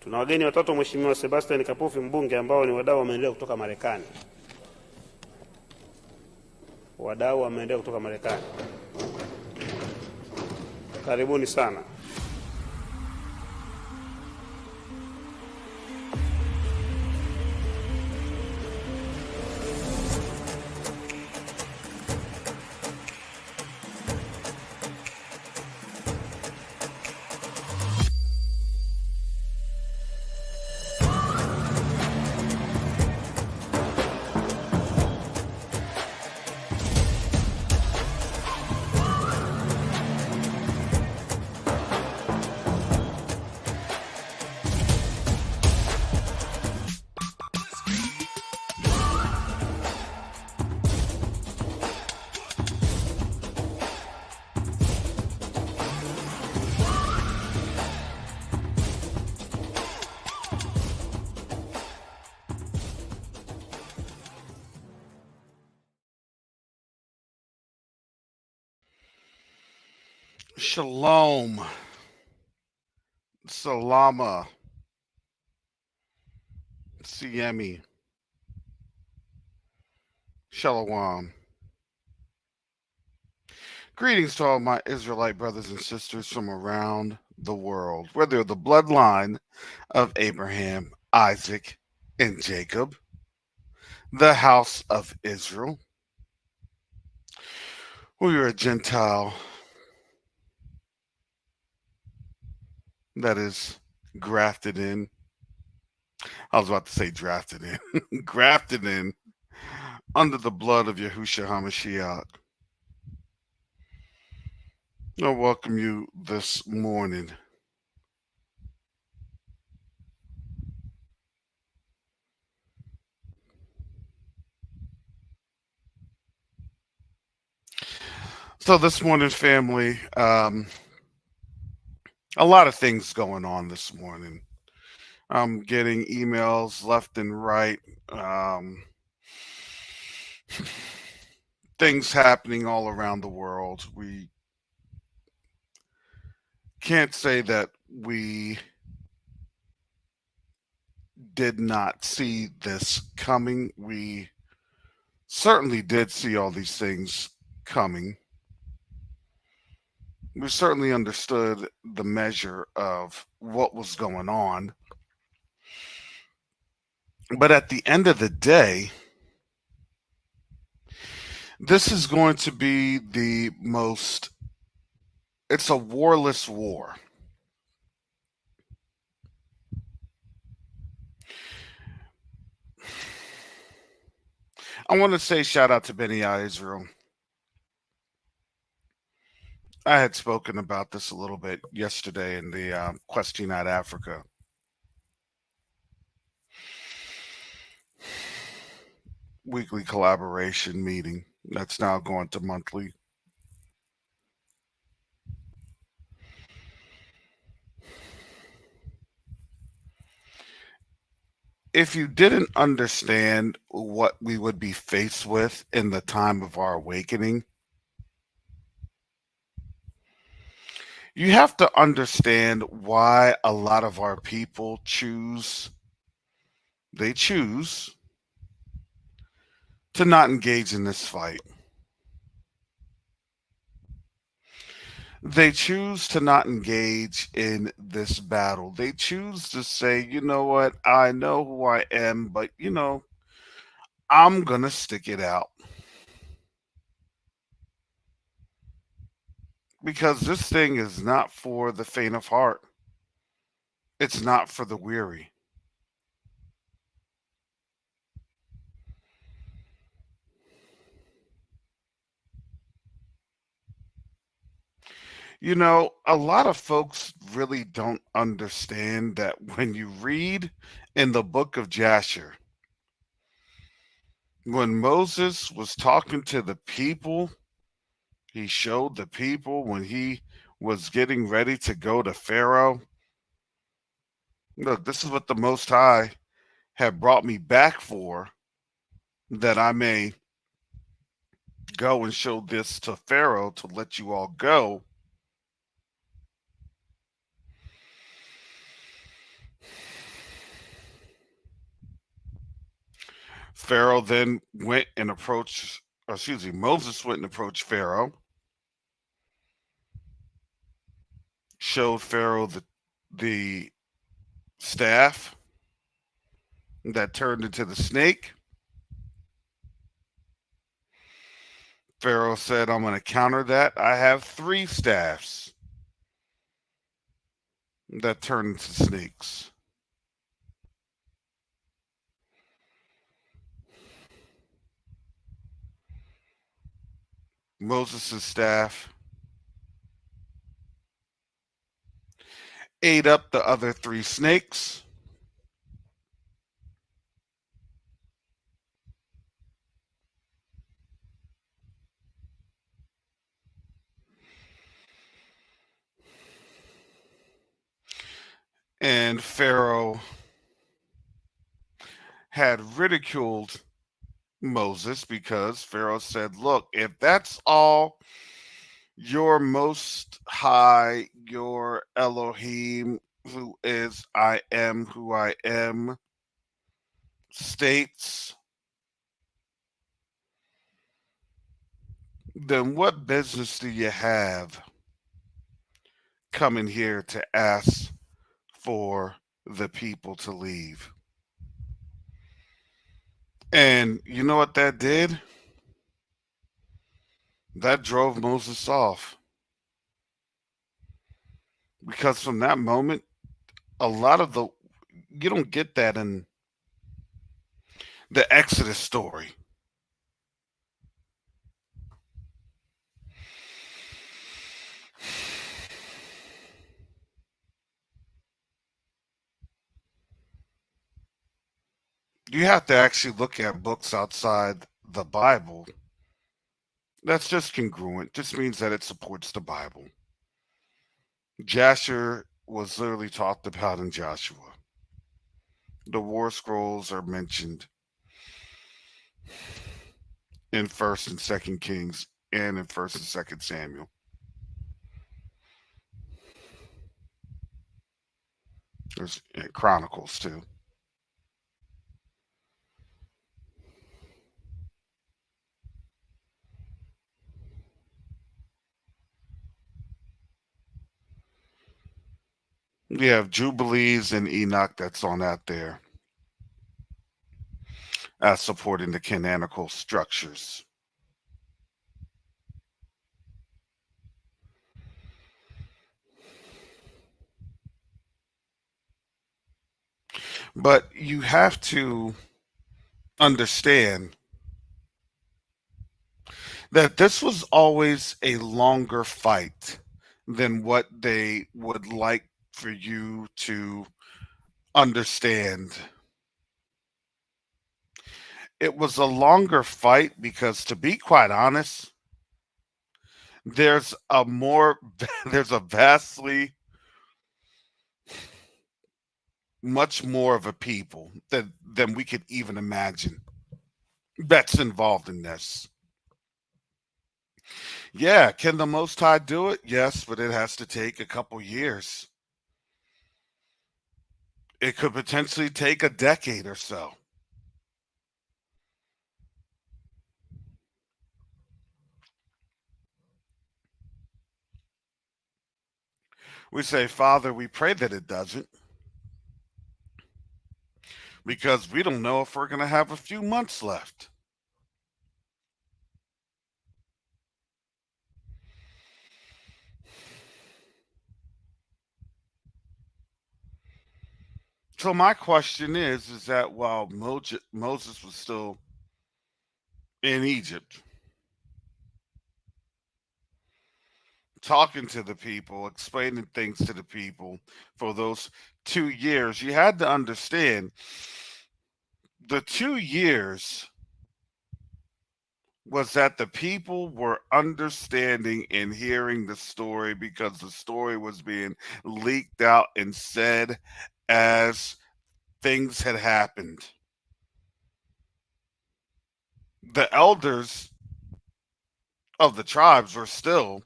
Tuna wageni watatu, Mheshimiwa Sebastian Kapufi mbunge, ambao ni wadau wa maendeleo kutoka Marekani. Wadau wa maendeleo kutoka Marekani, karibuni sana. Shalom, Salama, Siemi, Shalom. Greetings to all my Israelite brothers and sisters from around the world, whether the bloodline of Abraham, Isaac, and Jacob, the house of Israel, or you're a Gentile that is grafted in. I was about to say drafted in, grafted in under the blood of Yahushua HaMashiach. I welcome you this morning. So this morning, family, a lot of things going on this morning. I'm getting emails left and right. Things happening all around the world. We can't say that we did not see this coming. We certainly did see all these things coming. We certainly understood the measure of what was going on. But at the end of the day, this is going to be it's a warless war. I want to say shout out to Benny Israel. I had spoken about this a little bit yesterday in the Questing Out Africa. Weekly collaboration meeting that's now going to monthly. If you didn't understand what we would be faced with in the time of our awakening, you have to understand why a lot of our people choose to not engage in this fight. They choose to not engage in this battle. They choose to say, you know what, I know who I am, but I'm going to stick it out. Because this thing is not for the faint of heart. It's not for the weary. A lot of folks really don't understand that when you read in the book of Jasher, when Moses was talking to the people, he showed the people when he was getting ready to go to Pharaoh. Look, this is what the Most High have brought me back for, that I may go and show this to Pharaoh to let you all go. Pharaoh then went and approached, or excuse me, Moses went and approached Pharaoh, showed Pharaoh the staff that turned into the snake. Pharaoh said, I'm going to counter that. I have three staffs that turn into snakes. Moses' staff ate up the other three snakes. And Pharaoh had ridiculed Moses because Pharaoh said, look, if that's all your most high, your Elohim, who is I am who I am, states, then what business do you have coming here to ask for the people to leave? And you know what that did? That drove Moses off. Because from that moment, a lot of the, you don't get that in the Exodus story. You have to actually look at books outside the Bible. That's just congruent, just means that it supports the Bible. Jasher was literally talked about in Joshua. The war scrolls are mentioned in First and Second Kings and in First and Second Samuel. There's Chronicles too. We have Jubilees and Enoch that's on out there as supporting the canonical structures. But you have to understand that this was always a longer fight than what they would like for you to understand. It was a longer fight because, to be quite honest, there's a more there's a vastly much more of a people than we could even imagine that's involved in this. Yeah, can the Most High do it? Yes, but it has to take a couple years. It could potentially take a decade or so. We say, Father, we pray that it doesn't because we don't know if we're going to have a few months left. So my question is that while Moses was still in Egypt, talking to the people, explaining things to the people for those 2 years, you had to understand the 2 years was that the people were understanding and hearing the story because the story was being leaked out and said as things had happened. The elders of the tribes were still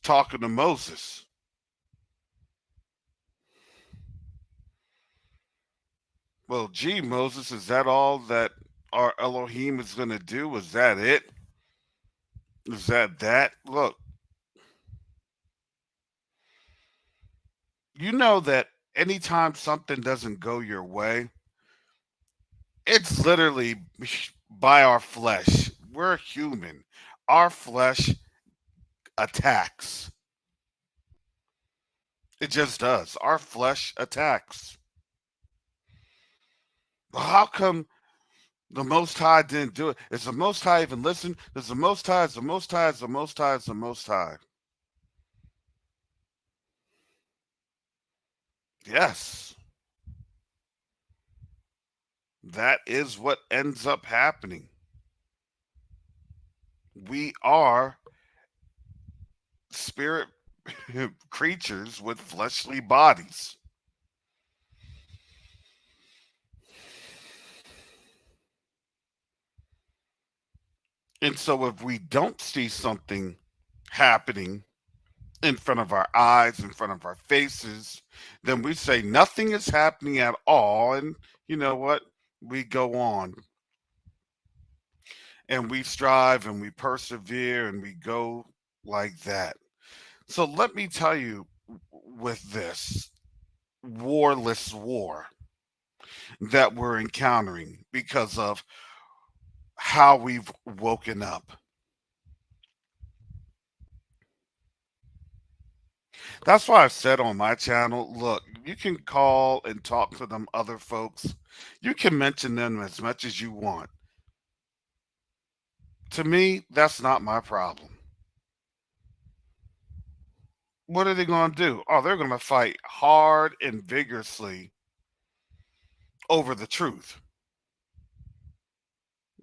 talking to Moses. Well, gee, Moses, is that all that our Elohim is going to do? Is that it? Is that? Look, you know that anytime something doesn't go your way, it's literally by our flesh. We're human. Our flesh attacks. It just does. Our flesh attacks. Well, how come the Most High didn't do it? Is the Most High even listen? Is the Most High, is the Most High, is the Most High, is the Most High? Yes, that is what ends up happening. We are spirit creatures with fleshly bodies. And so if we don't see something happening in front of our eyes, in front of our faces, then we say nothing is happening at all. And you know what? We go on and we strive and we persevere and we go like that. So let me tell you with this warless war that we're encountering because of how we've woken up. That's why I've said on my channel, look, you can call and talk to them other folks. You can mention them as much as you want. To me, that's not my problem. What are they going to do? Oh, they're going to fight hard and vigorously over the truth.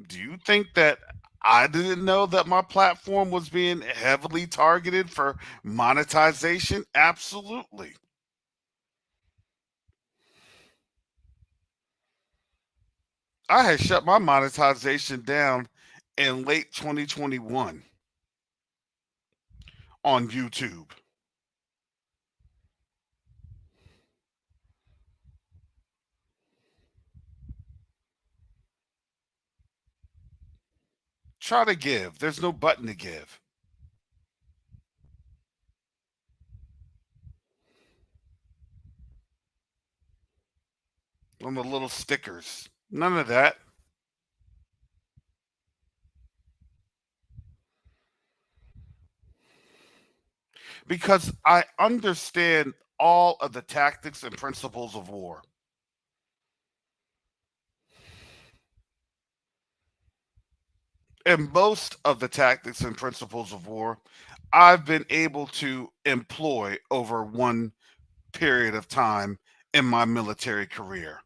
Do you think that I didn't know that my platform was being heavily targeted for monetization? Absolutely. I had shut my monetization down in late 2021 on YouTube. Try to give. There's no button to give. On the little stickers. None of that. Because I understand all of the tactics and principles of war. And most of the tactics and principles of war I've been able to employ over one period of time in my military career.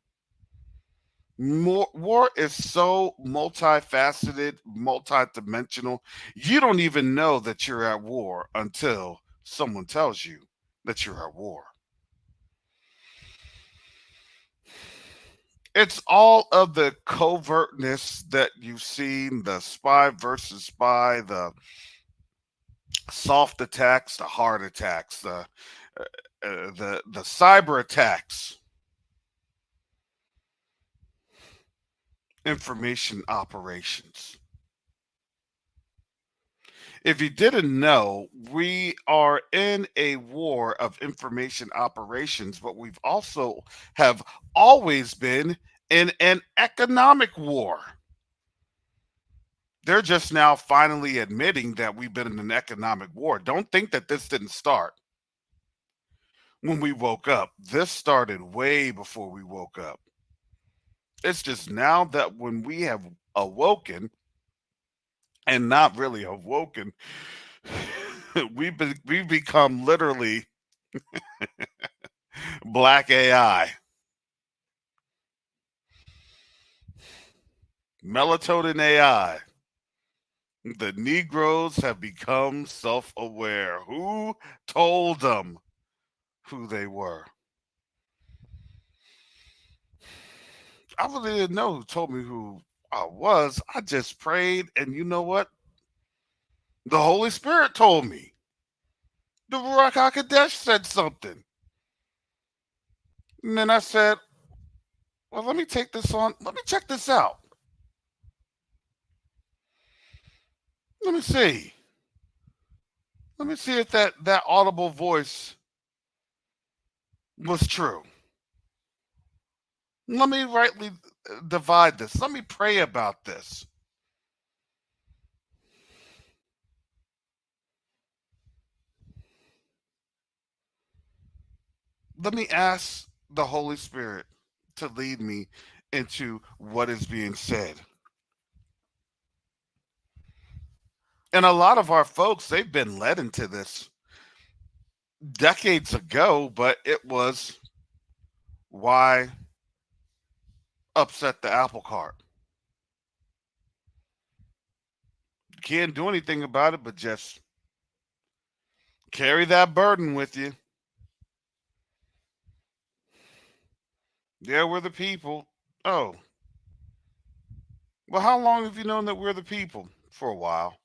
War is so multifaceted, multidimensional. You don't even know that you're at war until someone tells you that you're at war. It's all of the covertness that you've seen, the spy versus spy, the soft attacks, the hard attacks, the cyber attacks, information operations. If you didn't know, we are in a war of information operations, but we've also have always been in an economic war. They're just now finally admitting that we've been in an economic war. Don't think that this didn't start when we woke up. This started way before we woke up. It's just now that when we have awoken and not really awoken, we've become literally black AI. Melatonin AI. The Negroes have become self aware. Who told them who they were? I really didn't know who told me who I was. I just prayed, and you know what? The Holy Spirit told me. The Ruach HaKodesh said something. And then I said, Well, let me take this on. Let me check this out. Let me see. Let me see if that audible voice was true. Let me rightly divide this. Let me pray about this. Let me ask the Holy Spirit to lead me into what is being said. And a lot of our folks, they've been led into this decades ago, but it was why upset the apple cart. You can't do anything about it, but just carry that burden with you. Yeah, we're the people. Oh, well, how long have you known that we're the people? For a while.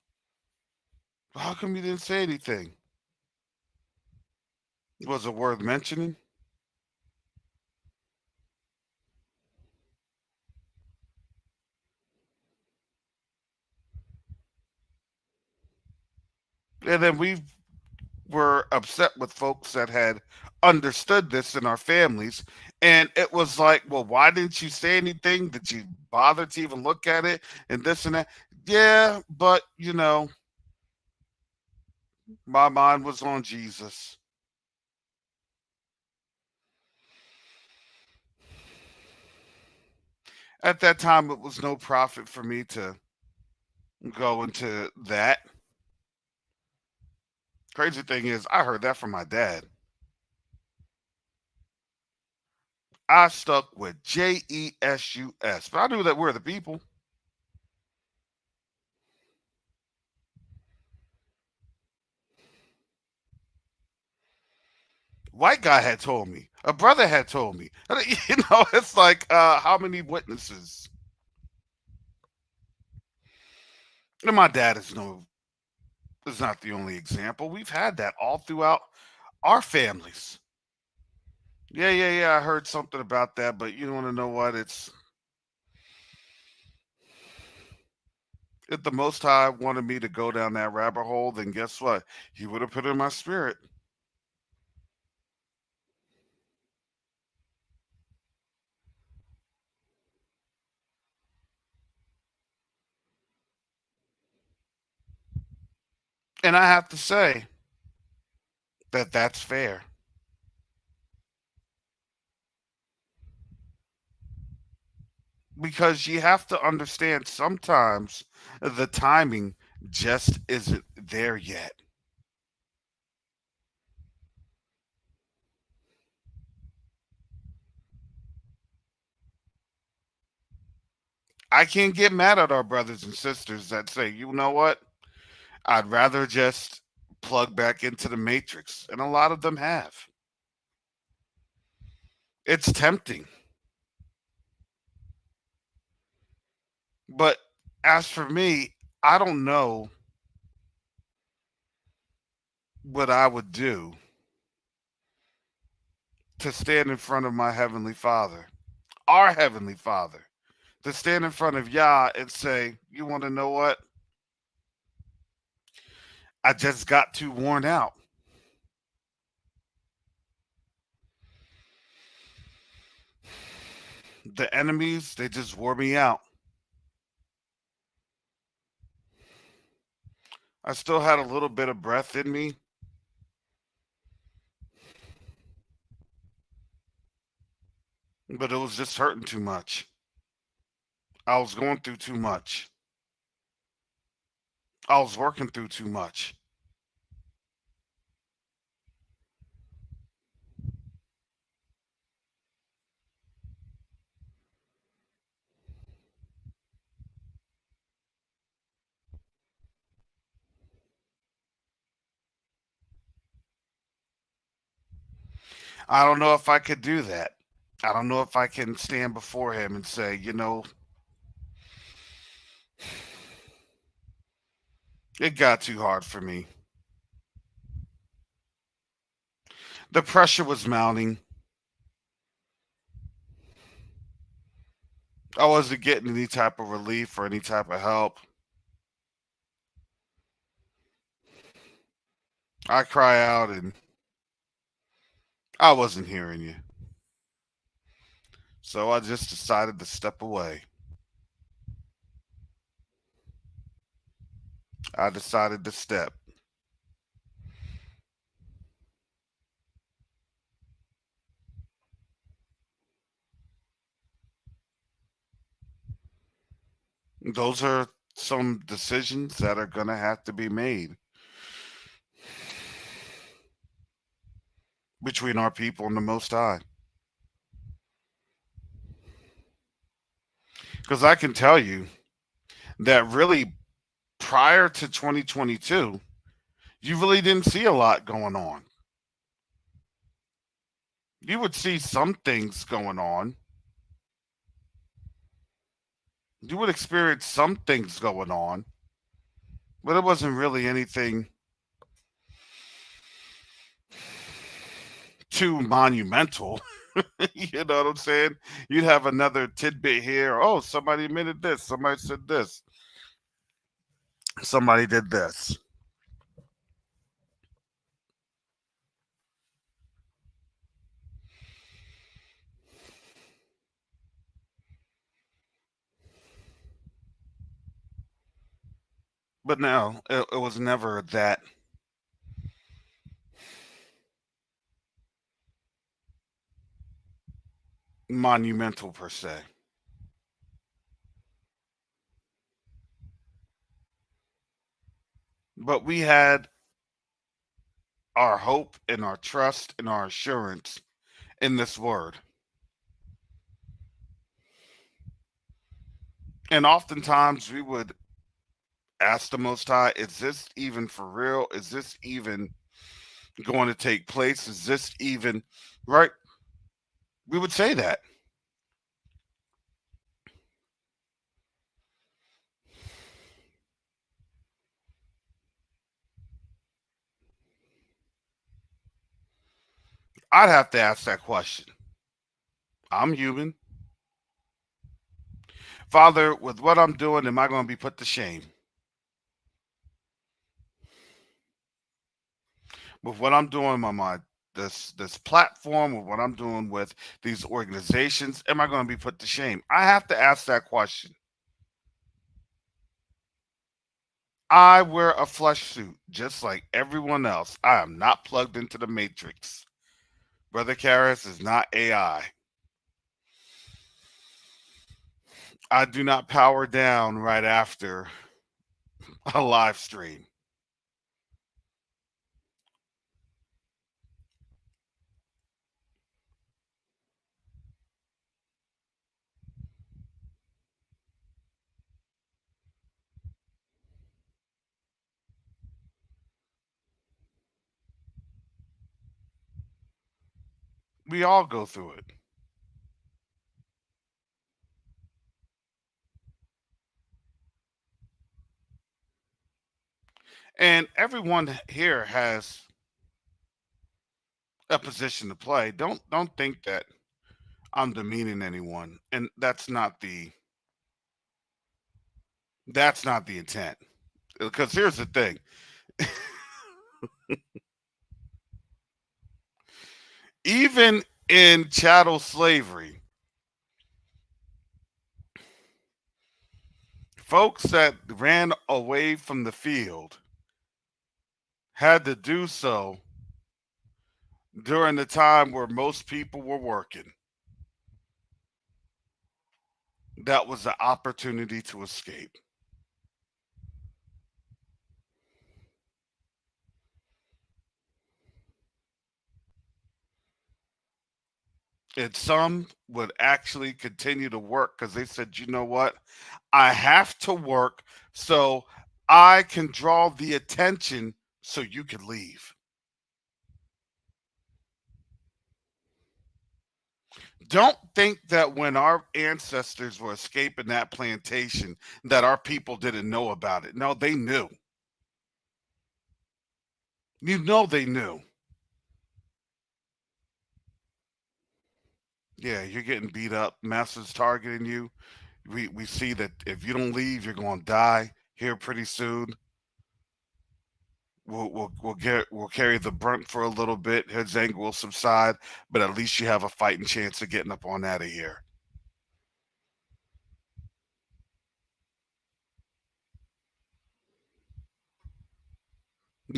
Well, how come you didn't say anything? Was it worth mentioning? And then we were upset with folks that had understood this in our families. And it was like, well, why didn't you say anything? Did you bother to even look at it? And this and that. Yeah, but my mind was on Jesus. At that time, it was no profit for me to go into that. Crazy thing is, I heard that from my dad. I stuck with Jesus, but I knew that we're the people. White guy had told me. A brother had told me. It's like how many witnesses? And my dad is not the only example. We've had that all throughout our families. Yeah, yeah, yeah. I heard something about that, but you want to know what? It's if the Most High wanted me to go down that rabbit hole, then guess what? He would have put it in my spirit. And I have to say that that's fair because you have to understand sometimes the timing just isn't there yet. I can't get mad at our brothers and sisters that say, you know what? I'd rather just plug back into the matrix. And a lot of them have. It's tempting. But as for me, I don't know what I would do to stand in front of my Heavenly Father, our Heavenly Father, to stand in front of Yah and say, you want to know what? I just got too worn out. The enemies, they just wore me out. I still had a little bit of breath in me, but it was just hurting too much. I was going through too much. I was working through too much. I don't know if I could do that. I don't know if I can stand before him and say, it got too hard for me. The pressure was mounting. I wasn't getting any type of relief or any type of help. I cry out and I wasn't hearing you. So I just decided to step away. I decided to step. Those are some decisions that are going to have to be made between our people and the Most High. Because I can tell you that really prior to 2022, you really didn't see a lot going on. You would see some things going on. You would experience some things going on, but it wasn't really anything too monumental. You know what I'm saying? You'd have another tidbit here. Oh, somebody admitted this. Somebody said this. Somebody did this. But no, it was never that monumental per se. But we had our hope and our trust and our assurance in this word. And oftentimes we would ask the Most High, is this even for real? Is this even going to take place? Is this even right? We would say that. I'd have to ask that question. I'm human. Father, with what I'm doing, am I going to be put to shame? With what I'm doing on my this platform, with what I'm doing with these organizations, am I going to be put to shame? I have to ask that question. I wear a flesh suit just like everyone else. I am not plugged into the matrix. Brother Karras is not AI. I do not power down right after a live stream. We all go through it. And everyone here has a position to play. Don't think that I'm demeaning anyone. And that's not the intent. Because here's the thing. Even in chattel slavery, folks that ran away from the field had to do so during the time where most people were working. That was the opportunity to escape. And some would actually continue to work because they said, you know what? I have to work so I can draw the attention so you can leave. Don't think that when our ancestors were escaping that plantation that our people didn't know about it. No, they knew. You know they knew. Yeah, you're getting beat up, masters targeting you. We see that if you don't leave, you're going to die here pretty soon. We'll carry the brunt for a little bit. His anger will subside, but at least you have a fighting chance of getting up on out of here.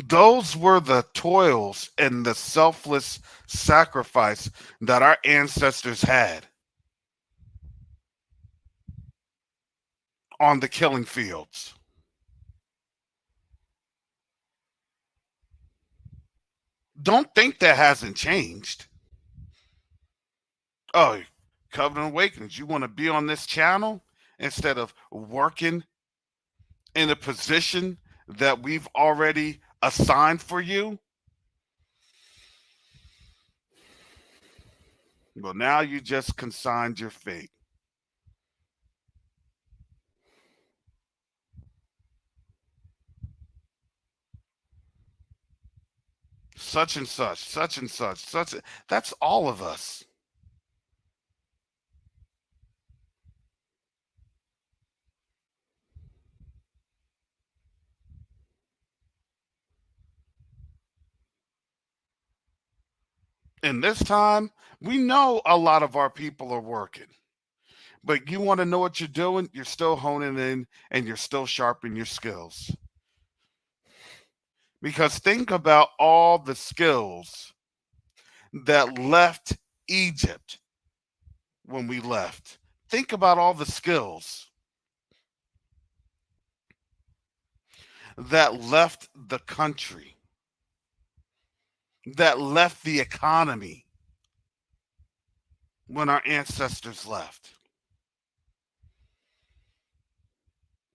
Those were the toils and the selfless sacrifice that our ancestors had on the killing fields. Don't think that hasn't changed. Oh, Covenant Awakenings, you want to be on this channel instead of working in a position that we've already assigned for you? Well, now you just consigned your fate. Such and such, such and such, such. That's all of us. And this time, we know a lot of our people are working. But you want to know what you're doing? You're still honing in and you're still sharpening your skills. Because think about all the skills that left Egypt when we left. Think about all the skills that left the country, that left the economy when our ancestors left.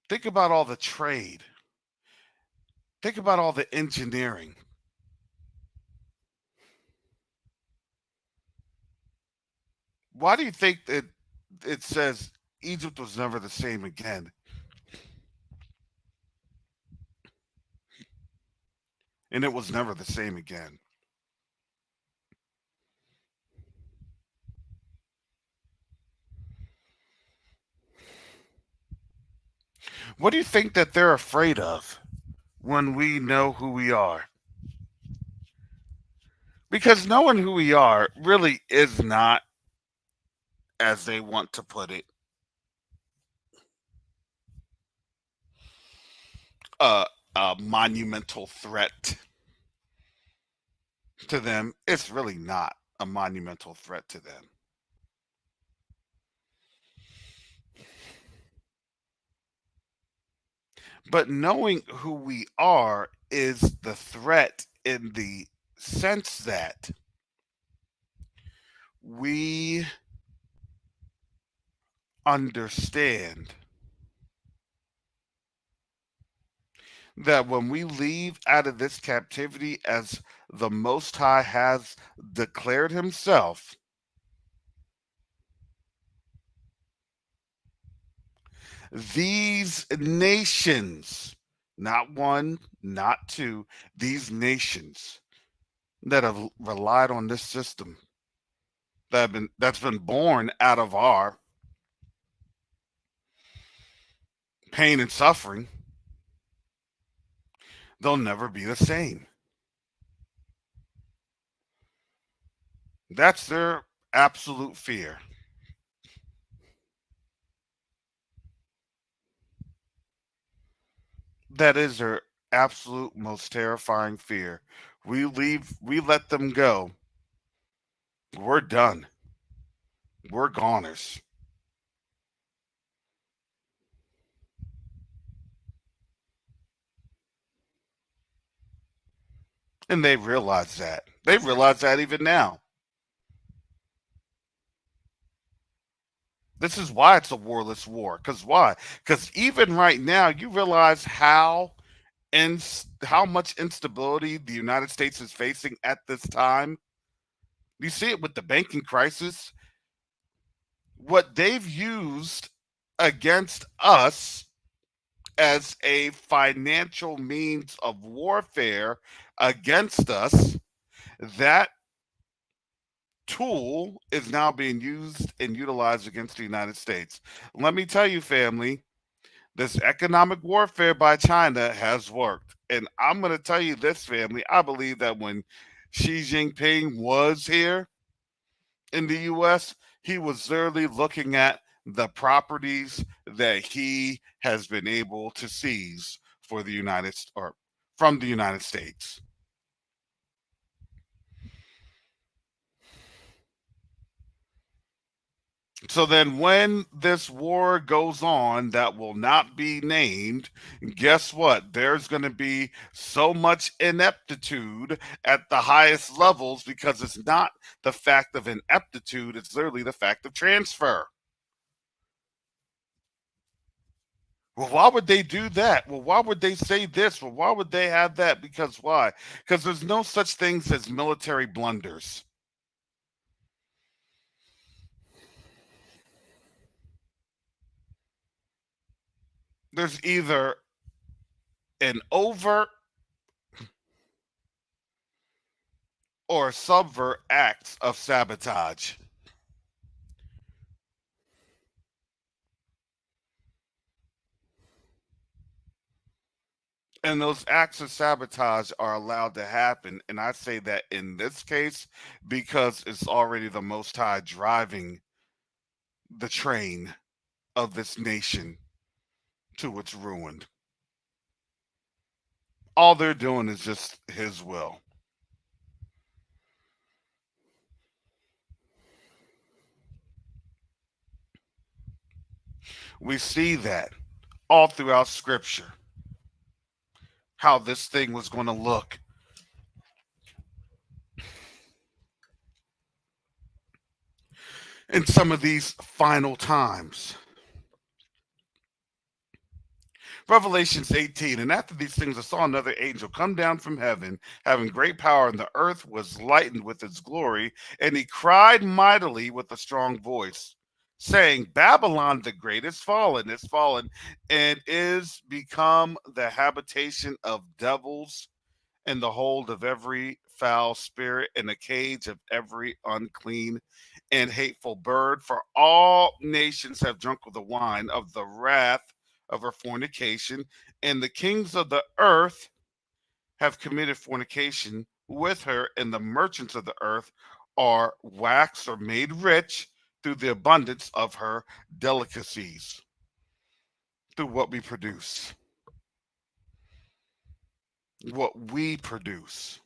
Think about all the trade. Think about all the engineering. Why do you think that it says Egypt was never the same again? And it was never the same again. What do you think that they're afraid of when we know who we are? Because knowing who we are really is not, as they want to put it, a, a monumental threat to them. It's really not a monumental threat to them. But knowing who we are is the threat in the sense that we understand that when we leave out of this captivity, as the Most High has declared himself, these nations, not one, not two, these nations that have relied on this system that's been born out of our pain and suffering, they'll never be the same. That's their absolute fear. That is their absolute most terrifying fear. We let them go. We're done. We're goners. And they realize that. They realize that even now. This is why it's a warless war. Because why? Because even right now, you realize how much instability the United States is facing at this time. You see it with the banking crisis. What they've used against us as a financial means of warfare against us, that tool is now being used and utilized against the United States. Let me tell you, family, this economic warfare by China has worked. And I'm going to tell you this, family. I believe that when Xi Jinping was here in the US, he was literally looking at the properties that he has been able to seize for the or from the United States. So then, when this war goes on that will not be named, guess what? There's going to be so much ineptitude at the highest levels because it's not the fact of ineptitude, it's literally the fact of transfer. Well, why would they do that? Well, why would they say this? Well, why would they have that? Because why? Because there's no such things as military blunders. There's either an overt or subvert acts of sabotage. And those acts of sabotage are allowed to happen. And I say that in this case because it's already the Most High driving the train of this nation to its ruin. All they're doing is just His will. We see that all throughout Scripture, how this thing was going to look in some of these final times. Revelations 18, and after these things I saw another angel come down from heaven, having great power, and the earth was lightened with its glory, and he cried mightily with a strong voice, saying, Babylon the great is fallen, and is become the habitation of devils, and the hold of every foul spirit, and the cage of every unclean and hateful bird. For all nations have drunk of the wine of the wrath of her fornication, and the kings of the earth have committed fornication with her, and the merchants of the earth are waxed or made rich through the abundance of her delicacies, through what we produce. What we produce.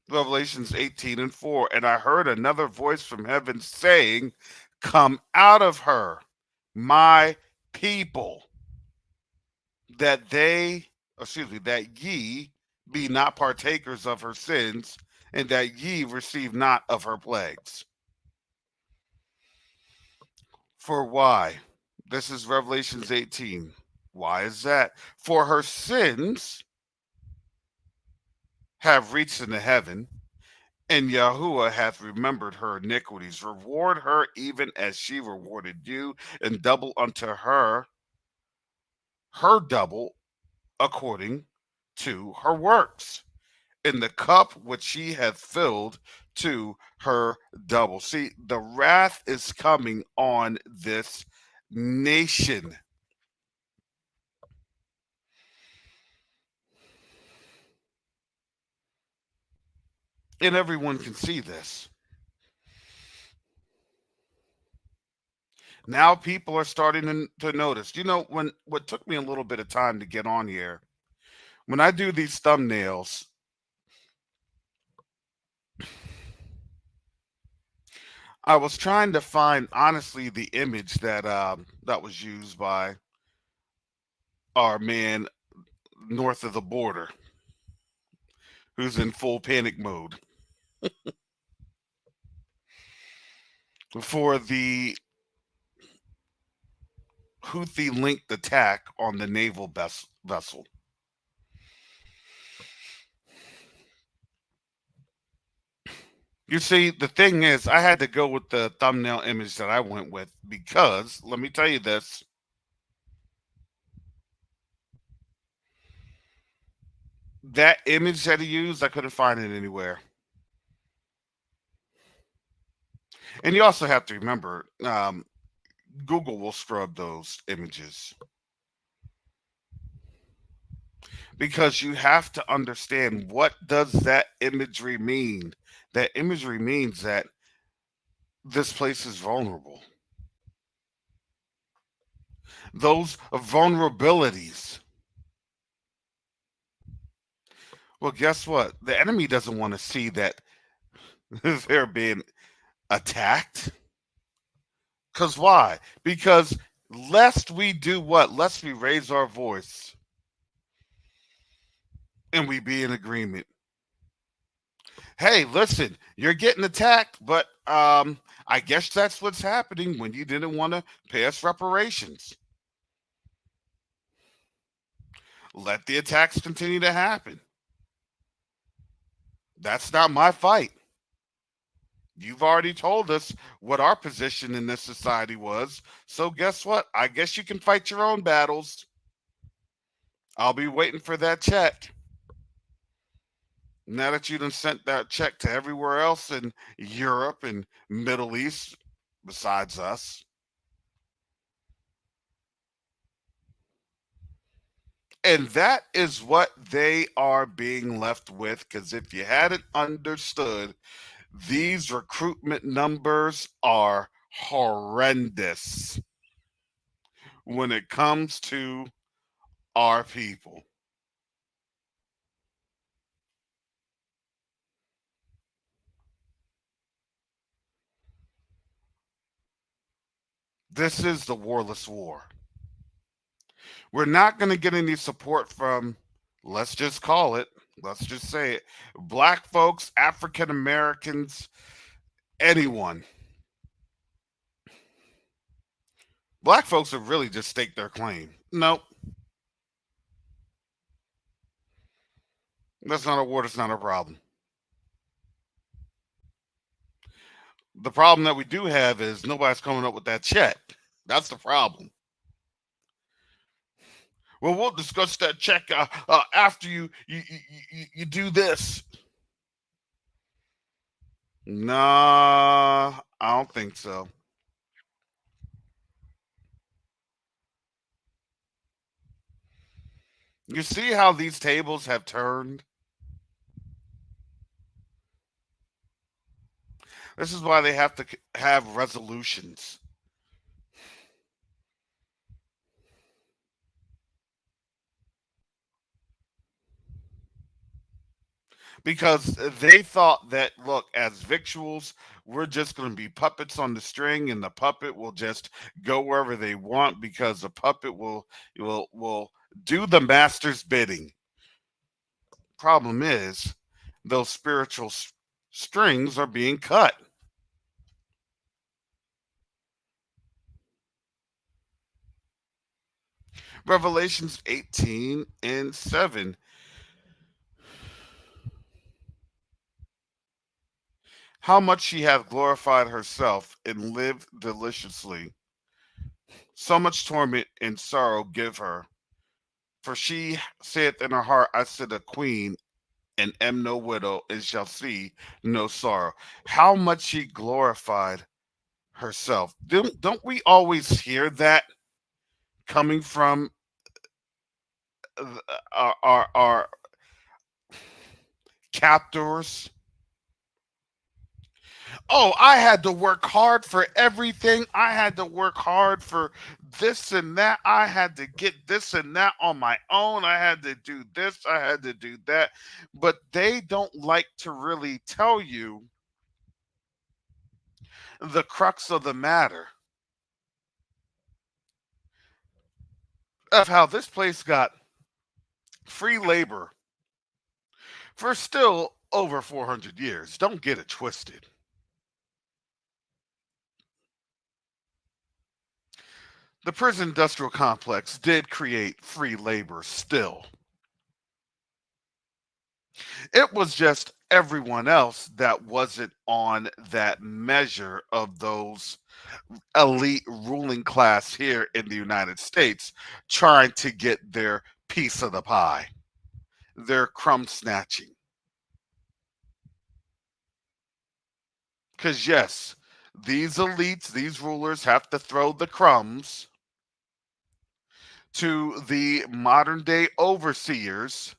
Revelations 18 and 4. And I heard another voice from heaven saying, Come out of her, my people, that that ye be not partakers of her sins, and that ye receive not of her plagues. For why? This is Revelations 18. Why is that? For her sins have reached into heaven, and Yahuwah hath remembered her iniquities. Reward her even as she rewarded you, and double unto her double according to her works. In the cup which she hath filled to her double. See, the wrath is coming on this nation. And everyone can see this. Now people are starting to notice. You know, when what took me a little bit of time to get on here, when I do these thumbnails, I was trying to find honestly the image that was used by our man north of the border, who's in full panic mode for the Houthi linked attack on the naval vessel. You see, the thing is, I had to go with the thumbnail image that I went with because, let me tell you this, That image that he used, I couldn't find it anywhere. And you also have to remember, Google will scrub those images because you have to understand, what does that imagery mean? That imagery means that this place is vulnerable. Those vulnerabilities. Well, guess what? The enemy doesn't want to see that they're being attacked. Because why? Because lest we do what? Lest we raise our voice and we be in agreement. Hey, listen, you're getting attacked, but I guess that's what's happening when you didn't want to pay us reparations. Let the attacks continue to happen. That's not my fight. You've already told us what our position in this society was. So guess what? I guess you can fight your own battles. I'll be waiting for that check. Now that you done sent that check to everywhere else in Europe and Middle East besides us. And that is what they are being left with. Because if you hadn't understood, these recruitment numbers are horrendous when it comes to our people. This is the Warless War. We're not going to get any support from, let's just call it, let's just say it, black folks, African Americans, anyone. Black folks have really just staked their claim. Nope. That's not a war. That's not a problem. The problem that we do have is nobody's coming up with that check. That's the problem. Well, we'll discuss that check after you do this. Nah, I don't think so. You see how these tables have turned? This is why they have to have resolutions. Because they thought that, look, as victuals, we're just going to be puppets on the string, and the puppet will just go wherever they want because the puppet will do the master's bidding. Problem is, those spiritual strings are being cut. Revelations 18 and 7. How much she hath glorified herself and lived deliciously. So much torment and sorrow give her. For she saith in her heart, I sit a queen and am no widow and shall see no sorrow. How much she glorified herself. Don't we always hear that coming from our captors? Oh, I had to work hard for everything. I had to work hard for this and that. I had to get this and that on my own. I had to do this. I had to do that. But they don't like to really tell you the crux of the matter of how this place got free labor for still over 400 years. Don't get it twisted. The prison industrial complex did create free labor still. It was just everyone else that wasn't on that measure of those elite ruling class here in the United States trying to get their piece of the pie. their crumb snatching. Because, yes, these elites, these rulers have to throw the crumbs to the modern day overseers,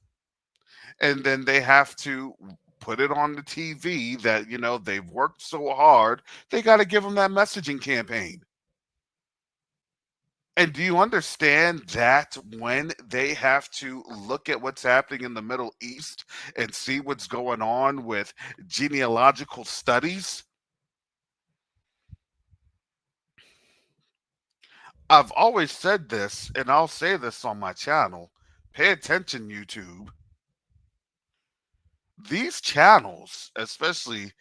and then they have to put it on the TV that, they've worked so hard. They got to give them that messaging campaign. And do you understand that when they have to look at what's happening in the Middle East and see what's going on with genealogical studies? I've always said this, and I'll say this on my channel. Pay attention, YouTube. These channels, especially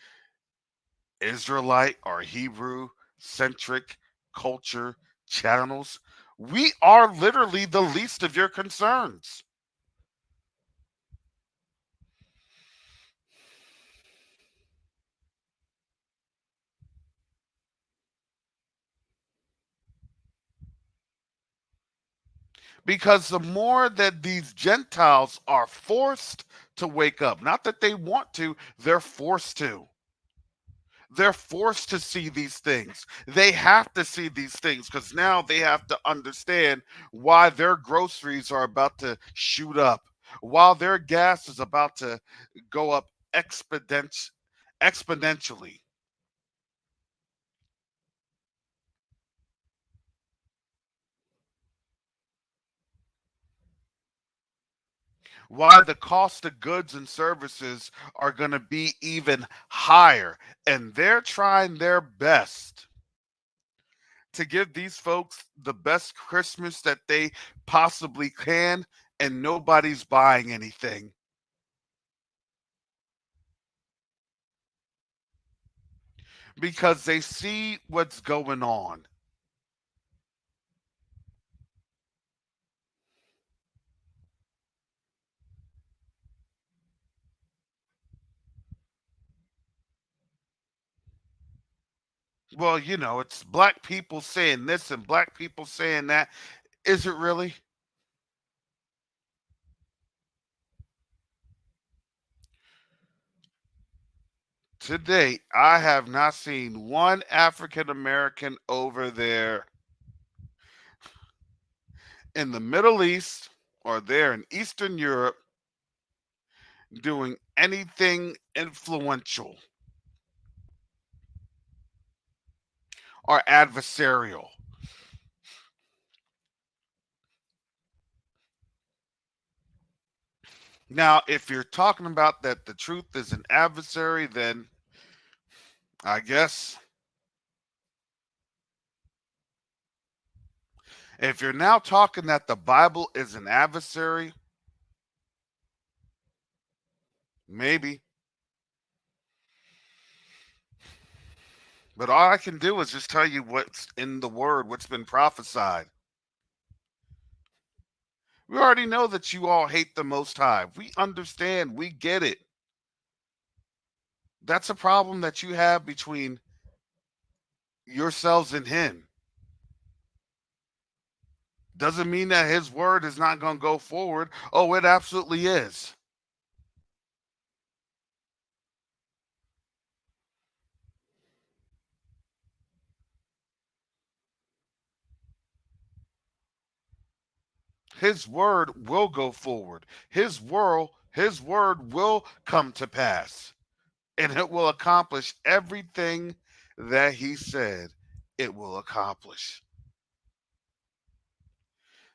Israelite or Hebrew centric culture channels, we are literally the least of your concerns. Because the more that these Gentiles are forced to wake up, not that they want to, they're forced to. They're forced to see these things. They have to see these things because now they have to understand why their groceries are about to shoot up, while their gas is about to go up exponentially, why the cost of goods and services are going to be even higher. And they're trying their best to give these folks the best Christmas that they possibly can, and nobody's buying anything because they see what's going on. Well, it's black people saying this and black people saying that. Is it really? To date, I have not seen one African American over there in the Middle East or there in Eastern Europe doing anything influential or adversarial. Now, if you're talking about that the truth is an adversary, then I guess if you're now talking that the Bible is an adversary, maybe. But all I can do is just tell you what's in the word, what's been prophesied. We already know that you all hate the Most High. We understand. We get it. That's a problem that you have between yourselves and Him. Doesn't mean that His word is not going to go forward. Oh, it absolutely is. His word will go forward. His word will come to pass. And it will accomplish everything that he said it will accomplish.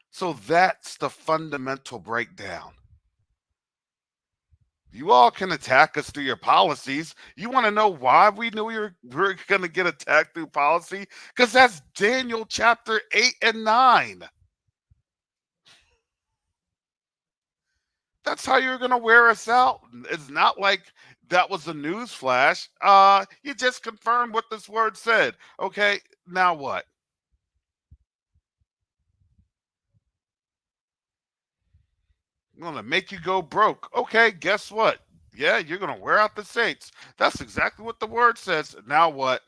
So that's the fundamental breakdown. You all can attack us through your policies. You want to know why we knew we were going to get attacked through policy? Because that's Daniel chapter 8 and 9. That's how you're going to wear us out. It's not like that was a news flash. You just confirmed what this word said. Okay, now what? I'm going to make you go broke. Okay, guess what? Yeah, you're going to wear out the saints. That's exactly what the word says. Now what?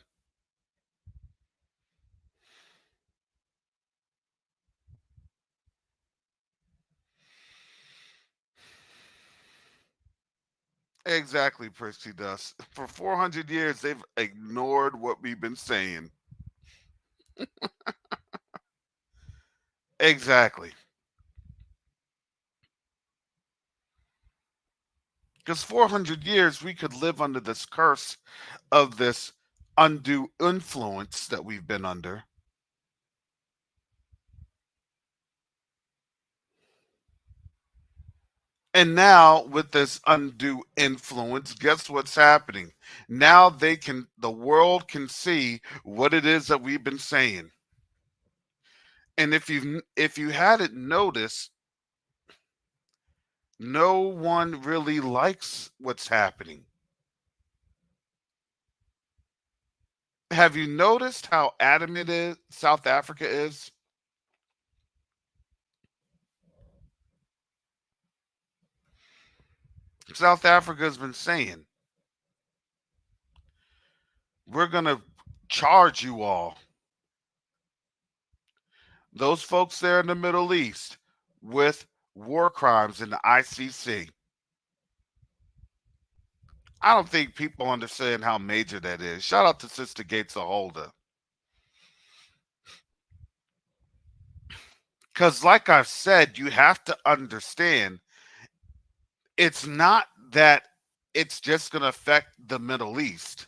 Exactly, Prissy does. For 400 years, they've ignored what we've been saying. Exactly. Because 400 years, we could live under this curse of this undue influence that we've been under. And now, with this undue influence, guess what's happening? Now the world can see what it is that we've been saying. And if you hadn't noticed, no one really likes what's happening. Have you noticed how adamant is South Africa is? South Africa has been saying, we're going to charge you all, those folks there in the Middle East, with war crimes in the ICC. I don't think people understand how major that is. Shout out to Sister Gates of Holder. Because, like I've said, you have to understand it's not that it's just going to affect the Middle East,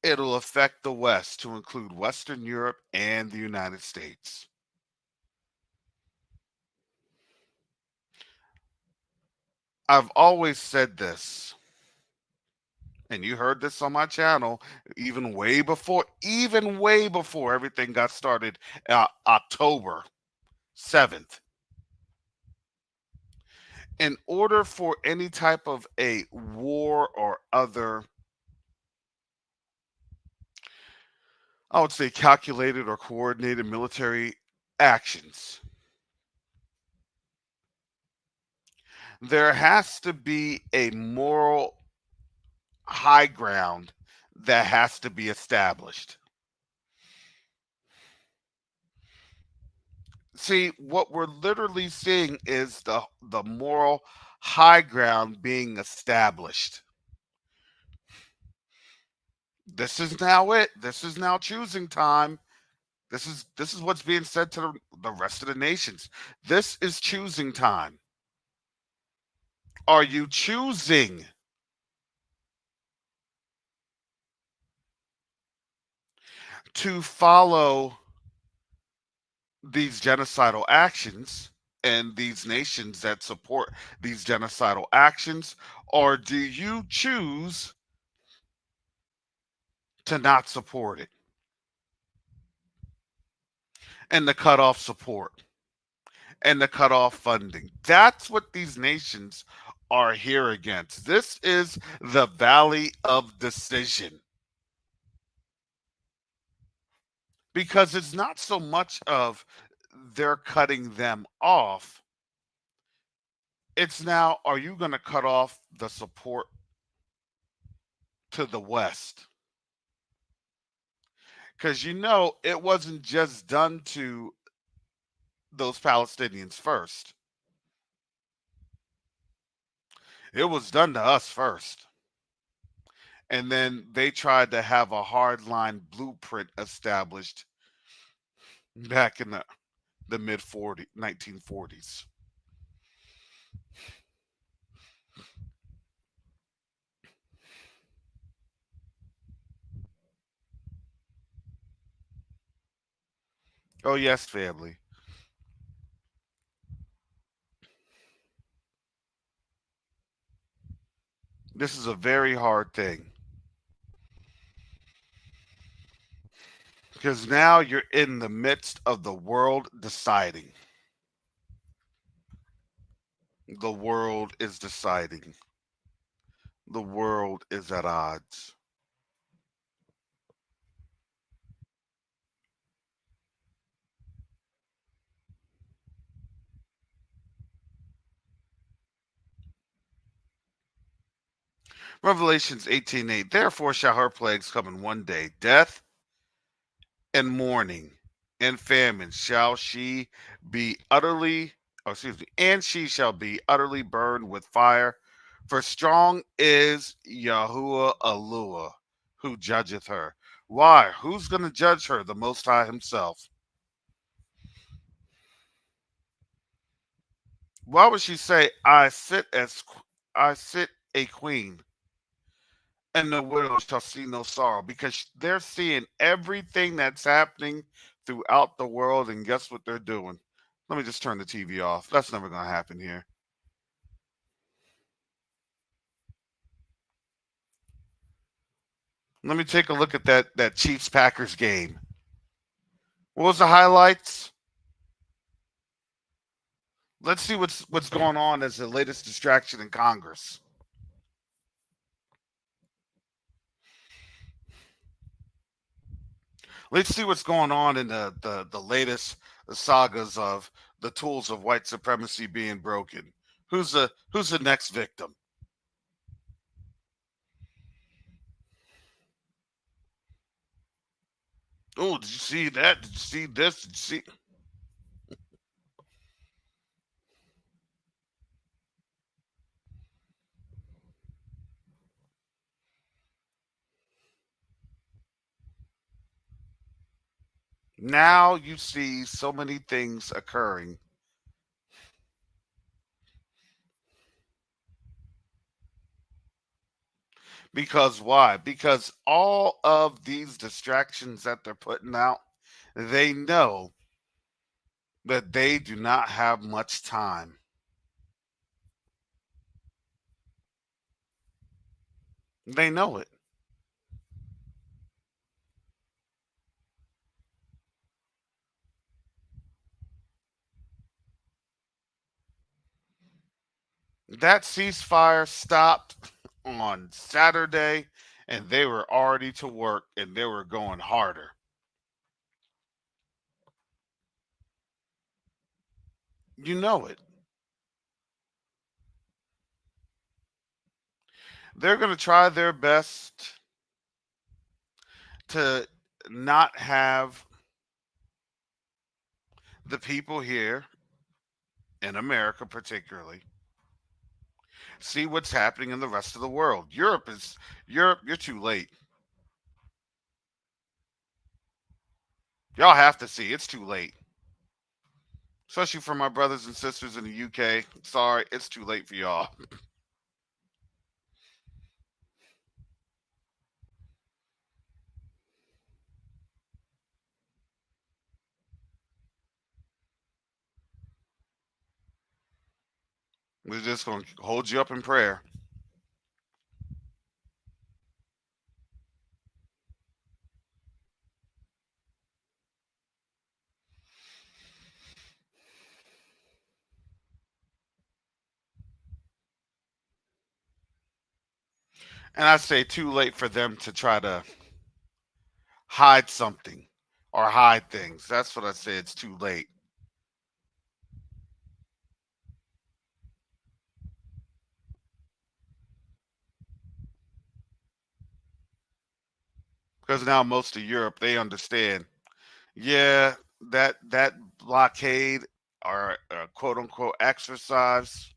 it'll affect the West, to include Western Europe and the United States. I've always said this, and you heard this on my channel even way before everything got started, October 7th. In order for any type of a war or other, I would say, calculated or coordinated military actions, there has to be a moral high ground that has to be established. See, what we're literally seeing is the moral high ground being established. This is now it. This is now choosing time. This is what's being said to the rest of the nations. This is choosing time. Are you choosing to follow these genocidal actions and these nations that support these genocidal actions, or do you choose to not support it and to cut off support and to cut off funding? That's what these nations are here against. This is the valley of decision, because it's not so much of they're cutting them off. It's now, are you going to cut off the support to the West? Because it wasn't just done to those Palestinians first, it was done to us first. And then they tried to have a hardline blueprint established back in the mid 1940s. Oh, yes, family. This is a very hard thing, because now you're in the midst of the world deciding. The world is deciding. The world is at odds. Revelations 18:8. Therefore shall her plagues come in one day: death and mourning and famine shall she be utterly Oh, excuse me. And she shall be utterly burned with fire. For strong is Yahuwah Alua, who judgeth her. Why? Who's going to judge her? The Most High Himself. Why would she say, I sit a queen, and the widow shall see no sorrow? Because they're seeing everything that's happening throughout the world, and guess what they're doing? Let me just turn the TV off. That's never going to happen here. Let me take a look at that Chiefs Packers game. What was the highlights? Let's see what's going on as the latest distraction in Congress. Let's see what's going on in the latest sagas of the tools of white supremacy being broken. Who's the next victim? Oh, did you see that? Did you see this? Did you see? Now you see so many things occurring. Because why? Because all of these distractions that they're putting out, they know that they do not have much time. They know it. That ceasefire stopped on Saturday, and they were already to work and they were going harder. You know it. They're going to try their best to not have the people here in America, particularly, see what's happening in the rest of the world. Europe, you're too late. Y'all have to see it's too late. Especially for my brothers and sisters in the UK. Sorry, it's too late for y'all. We're just going to hold you up in prayer. And I say too late for them to try to hide something or hide things. That's what I say. It's too late. Because now most of Europe, they understand. Yeah, that blockade or quote unquote exercise,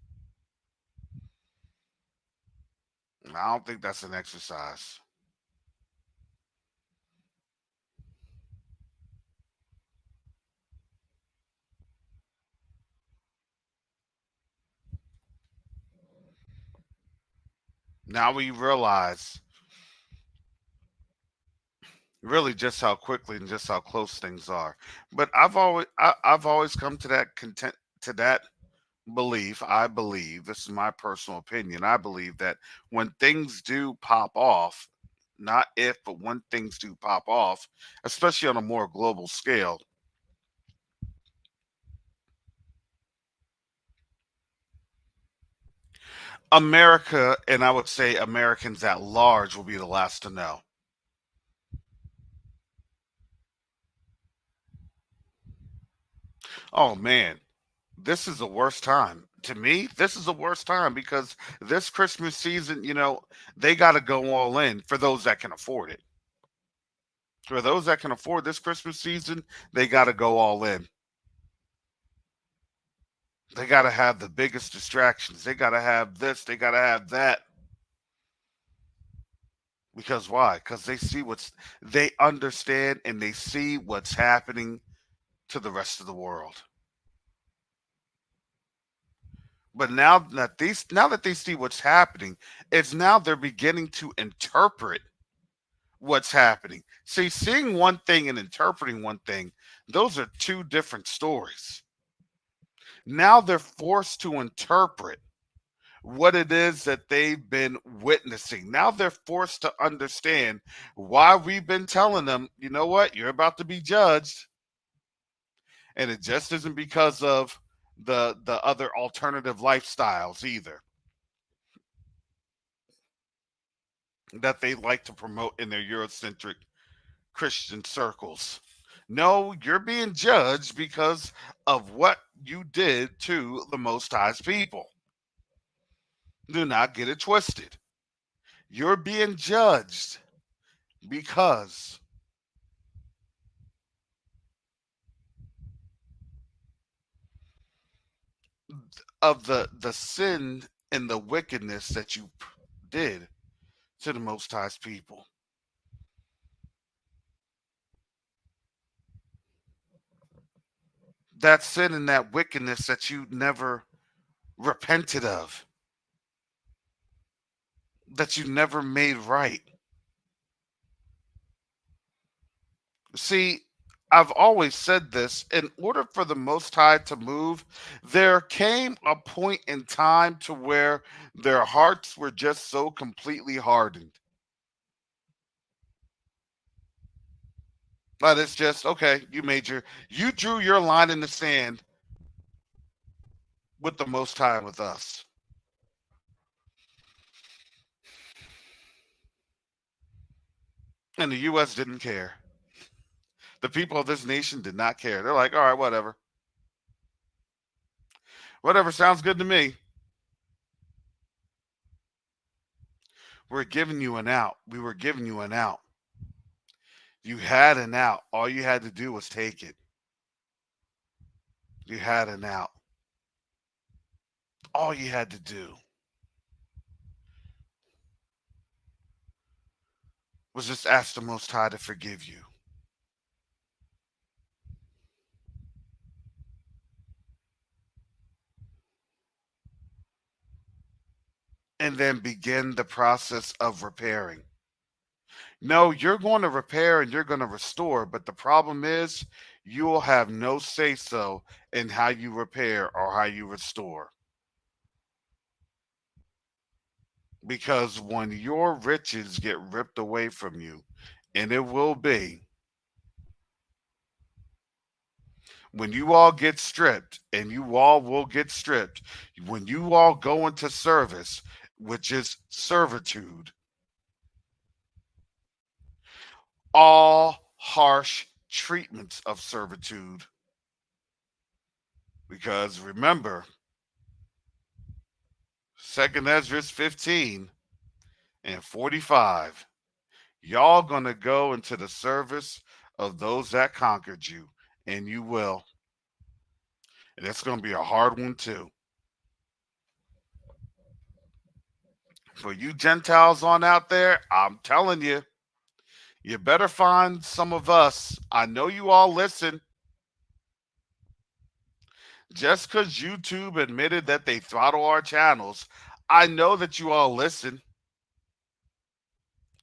I don't think that's an exercise. Now we realize really just how quickly and just how close things are. But I've always come to that content to that belief. I believe this is my personal opinion. I believe that when things do pop off, not if, but when things do pop off, especially on a more global scale, America and I would say Americans at large will be the last to know. Oh man, this is the worst time. To me, this is the worst time because this Christmas season, they got to go all in for those that can afford it. For those that can afford this Christmas season, they got to go all in. They got to have the biggest distractions. They got to have this. They got to have that. Because why? Because they understand and they see what's happening to the rest of the world. But now that they see what's happening, it's now they're beginning to interpret what's happening. See, seeing one thing and interpreting one thing, those are two different stories. Now they're forced to interpret what it is that they've been witnessing. Now they're forced to understand why we've been telling them, you know what, you're about to be judged. And it just isn't because of the other alternative lifestyles either that they like to promote in their Eurocentric Christian circles. No, you're being judged because of what you did to the Most High's people. Do not get it twisted. You're being judged because of the sin and the wickedness that you did to the Most High's people. That sin and that wickedness that you never repented of, that you never made right. See, I've always said this, in order for the Most High to move, there came a point in time to where their hearts were just so completely hardened. But it's just, okay, you drew your line in the sand with the Most High with us. And the US didn't care. The people of this nation did not care. They're like, all right, whatever. Whatever sounds good to me. We're giving you an out. We were giving you an out. You had an out. All you had to do was take it. You had an out. All you had to do was just ask the Most High to forgive you. And then begin the process of repairing. No, you're going to repair and you're going to restore, but the problem is you will have no say so in how you repair or how you restore. Because when your riches get ripped away from you, and it will be, when you all get stripped, and you all will get stripped, when you all go into service, which is servitude, all harsh treatments of servitude. Because remember, Second Ezra 15 and 45, y'all gonna go into the service of those that conquered you, and you will. And it's gonna be a hard one too. For you Gentiles on out there, I'm telling you, you better find some of us. I know you all listen. Just because YouTube admitted that they throttle our channels, I know that you all listen.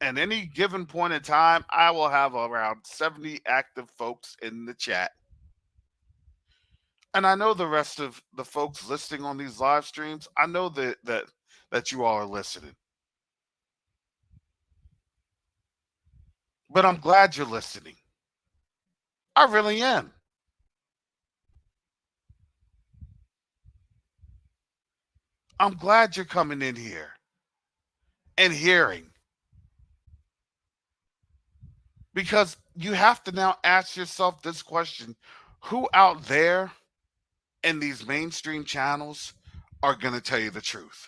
At any given point in time, I will have around 70 active folks in the chat. And I know the rest of the folks listening on these live streams, I know that you all are listening. But I'm glad you're listening. I really am. I'm glad you're coming in here and hearing, because you have to now ask yourself this question: who out there in these mainstream channels are going to tell you the truth?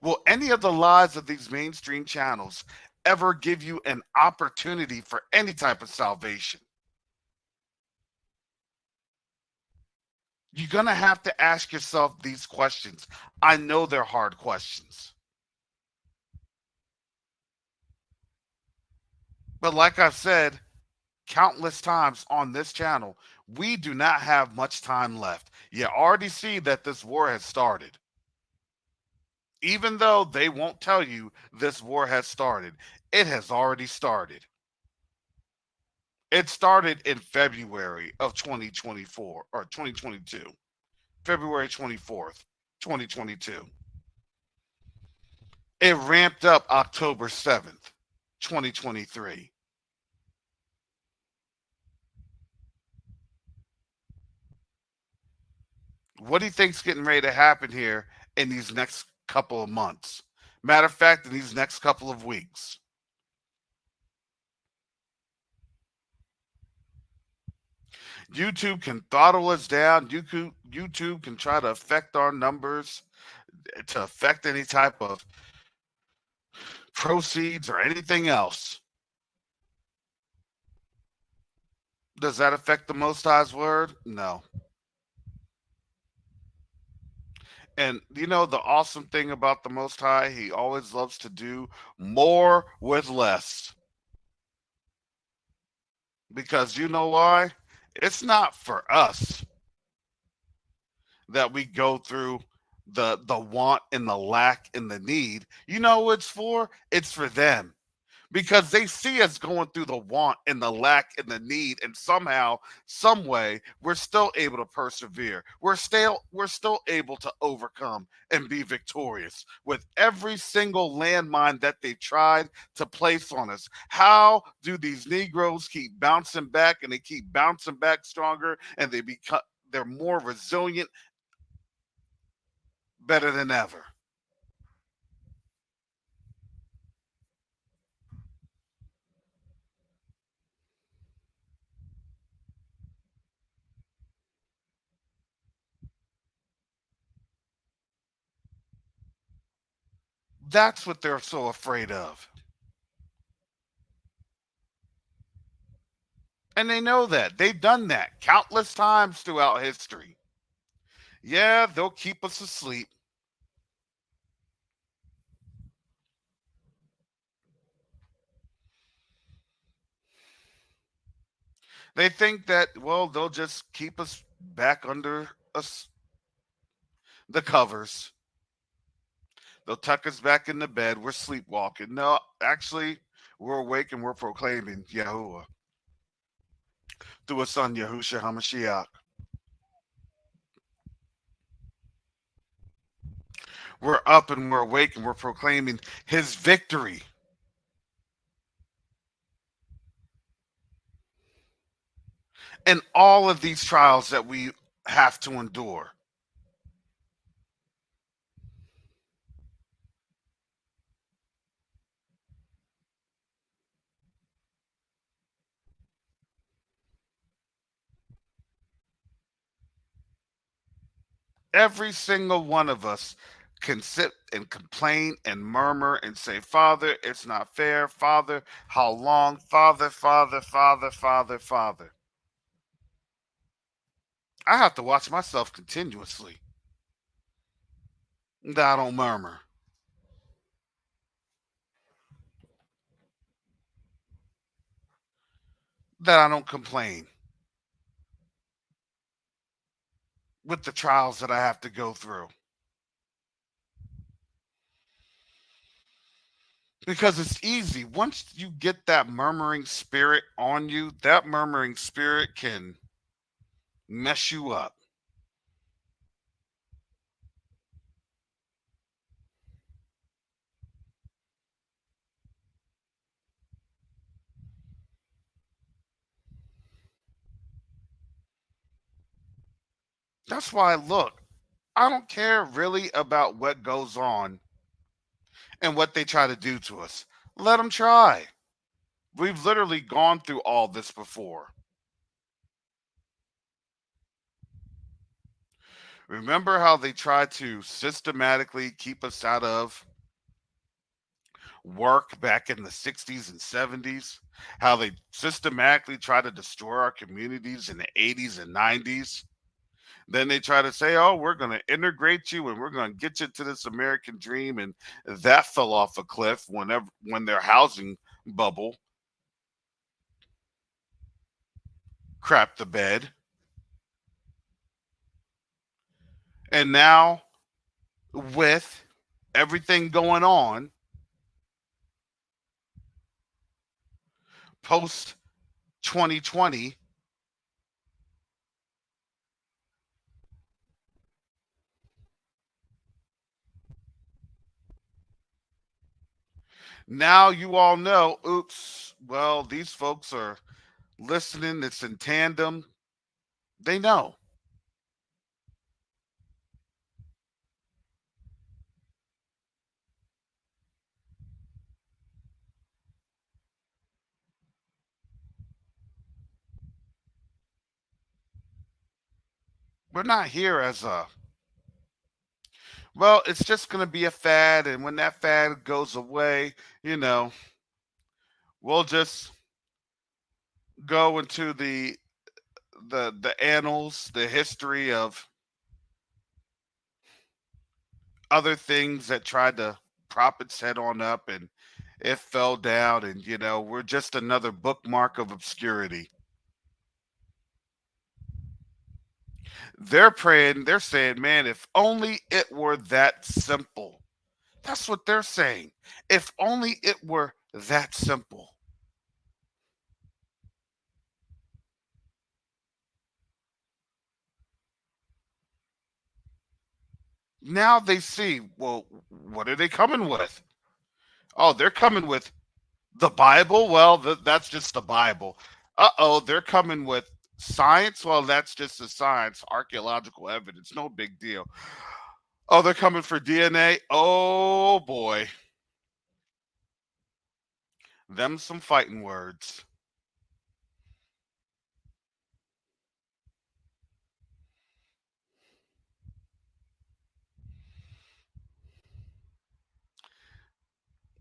Will any of the lies of these mainstream channels ever give you an opportunity for any type of salvation? You're going to have to ask yourself these questions. I know they're hard questions. But like I've said countless times on this channel, we do not have much time left. You already see that this war has started. Even though they won't tell you this war has started, it has already started. It started in February of 2024 or 2022, February 24th, 2022. It ramped up October 7th, 2023. What do you think's getting ready to happen here in these next couple of months? Matter of fact, in these next couple of weeks. YouTube can throttle us down. YouTube can try to affect our numbers, to affect any type of proceeds or anything else. Does that affect the Most High's word? No. And you know the awesome thing about the Most High, he always loves to do more with less. Because you know why? It's not for us that we go through the want and the lack and the need. You know what it's for? It's for them. Because they see us going through the want and the lack and the need, and somehow, some way, we're still able to persevere. We're still able to overcome and be victorious with every single landmine that they tried to place on us. How do these Negroes keep bouncing back, and they keep bouncing back stronger, and they're more resilient, better than ever? That's what they're so afraid of. And they know that. They've done that countless times throughout history. Yeah, they'll keep us asleep. They think that, well, they'll just keep us back under us the covers. They'll tuck us back in the bed. We're sleepwalking. No, actually, we're awake and we're proclaiming Yahuwah through his son Yahushua HaMashiach. We're up and we're awake and we're proclaiming his victory. In all of these trials that we have to endure. Every single one of us can sit and complain and murmur and say, Father, it's not fair. Father, how long? Father, Father, Father, Father, Father. I have to watch myself continuously that I don't murmur, that I don't complain with the trials that I have to go through. Because it's easy. Once you get that murmuring spirit on you, that murmuring spirit can mess you up. That's why, look, I don't care really about what goes on and what they try to do to us. Let them try. We've literally gone through all this before. Remember how they tried to systematically keep us out of work back in the 60s and 70s? How they systematically tried to destroy our communities in the 80s and 90s? Then they try to say, "Oh, we're going to integrate you and we're going to get you to this American dream," and that fell off a cliff when their housing bubble crapped the bed. And now, with everything going on post 2020, now you all know, oops, well, these folks are listening. It's in tandem. They know. We're not here as a, well, it's just going to be a fad. And when that fad goes away, you know, we'll just go into the annals, the history of other things that tried to prop its head on up and it fell down. And, we're just another bookmark of obscurity. They're praying, they're saying, man, if only it were that simple. That's what they're saying. If only it were that simple. Now they see, well, what are they coming with? Oh, they're coming with the Bible. Well, that's just the Bible. Uh-oh, they're coming with science. Well, that's just the science, archaeological evidence. No big deal. Oh, they're coming for DNA. Oh boy, them some fighting words.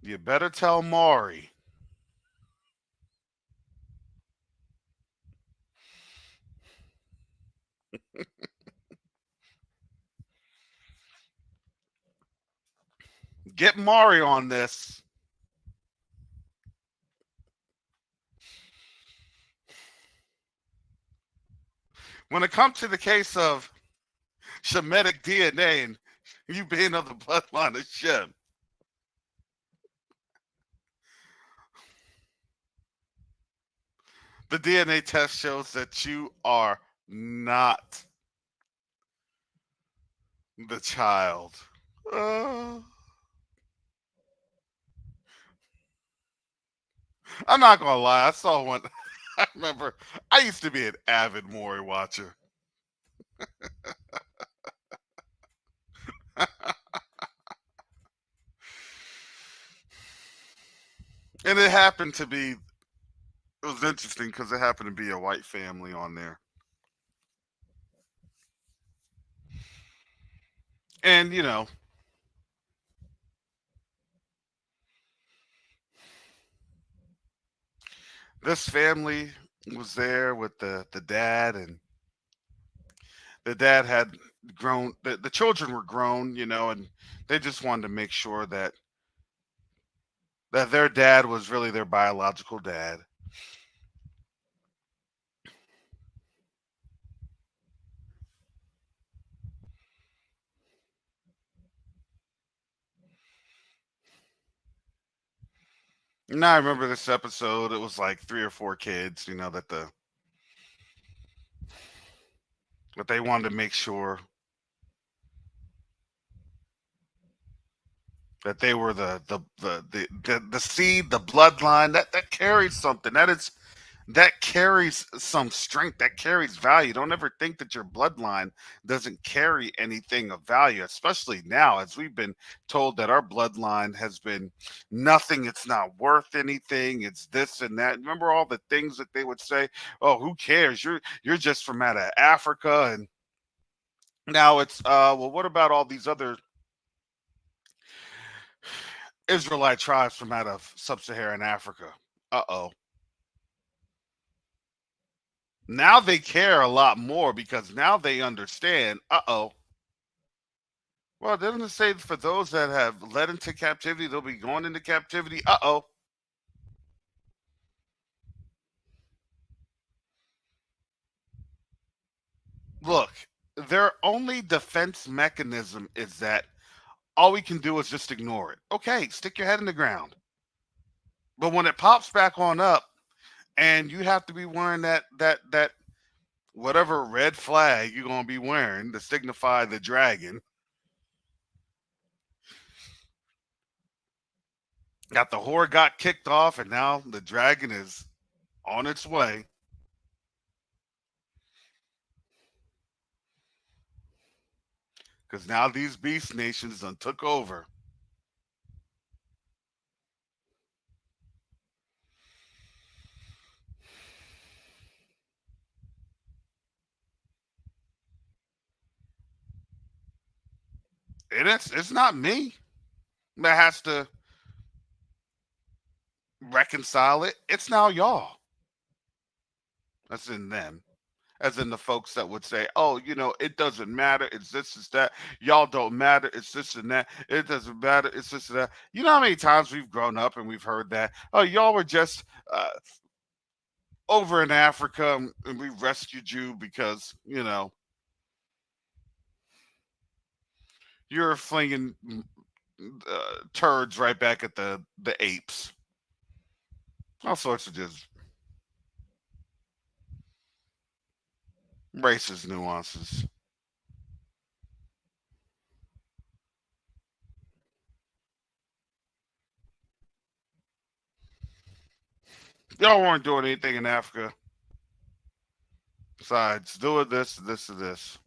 You better tell Maury. Get Maury on this. When it comes to the case of Shemitic DNA and you being of the bloodline of Shem, the DNA test shows that you are not the child. Uh, I'm not gonna lie. I saw one. I remember I used to be an avid Maury watcher. And it happened to be, it was interesting because it happened to be a white family on there. And, this family was there with the dad, and the dad had grown, the children were grown, and they just wanted to make sure that their dad was really their biological dad. And I remember this episode, it was like three or four kids, that they wanted to make sure that they were the seed, the bloodline that carries something. That carries some strength, that carries value. Don't ever think that your bloodline doesn't carry anything of value, especially now as we've been told that our bloodline has been nothing, it's not worth anything, it's this and that. Remember all the things that they would say? Oh, who cares? You're just from out of Africa. And now it's well, what about all these other Israelite tribes from out of sub-Saharan Africa? Uh-oh. Now they care a lot more because now they understand. Uh-oh. Well, didn't it say for those that have led into captivity, they'll be going into captivity? Uh-oh. Look, their only defense mechanism is that all we can do is just ignore it. Okay, stick your head in the ground. But when it pops back on up and you have to be wearing that whatever red flag you're gonna be wearing to signify the dragon, got the whore got kicked off and now the dragon is on its way. Because now these beast nations done took over. It's not me that has to reconcile it. It's now y'all. That's in them. As in the folks that would say, oh, it doesn't matter. It's this, it's that. Y'all don't matter. It's this and that. It doesn't matter. It's this and that. You know how many times we've grown up and we've heard that? Oh, y'all were just over in Africa and we rescued you because, you're flinging turds right back at the apes. All sorts of just racist nuances. Y'all weren't doing anything in Africa besides doing this, this, and this.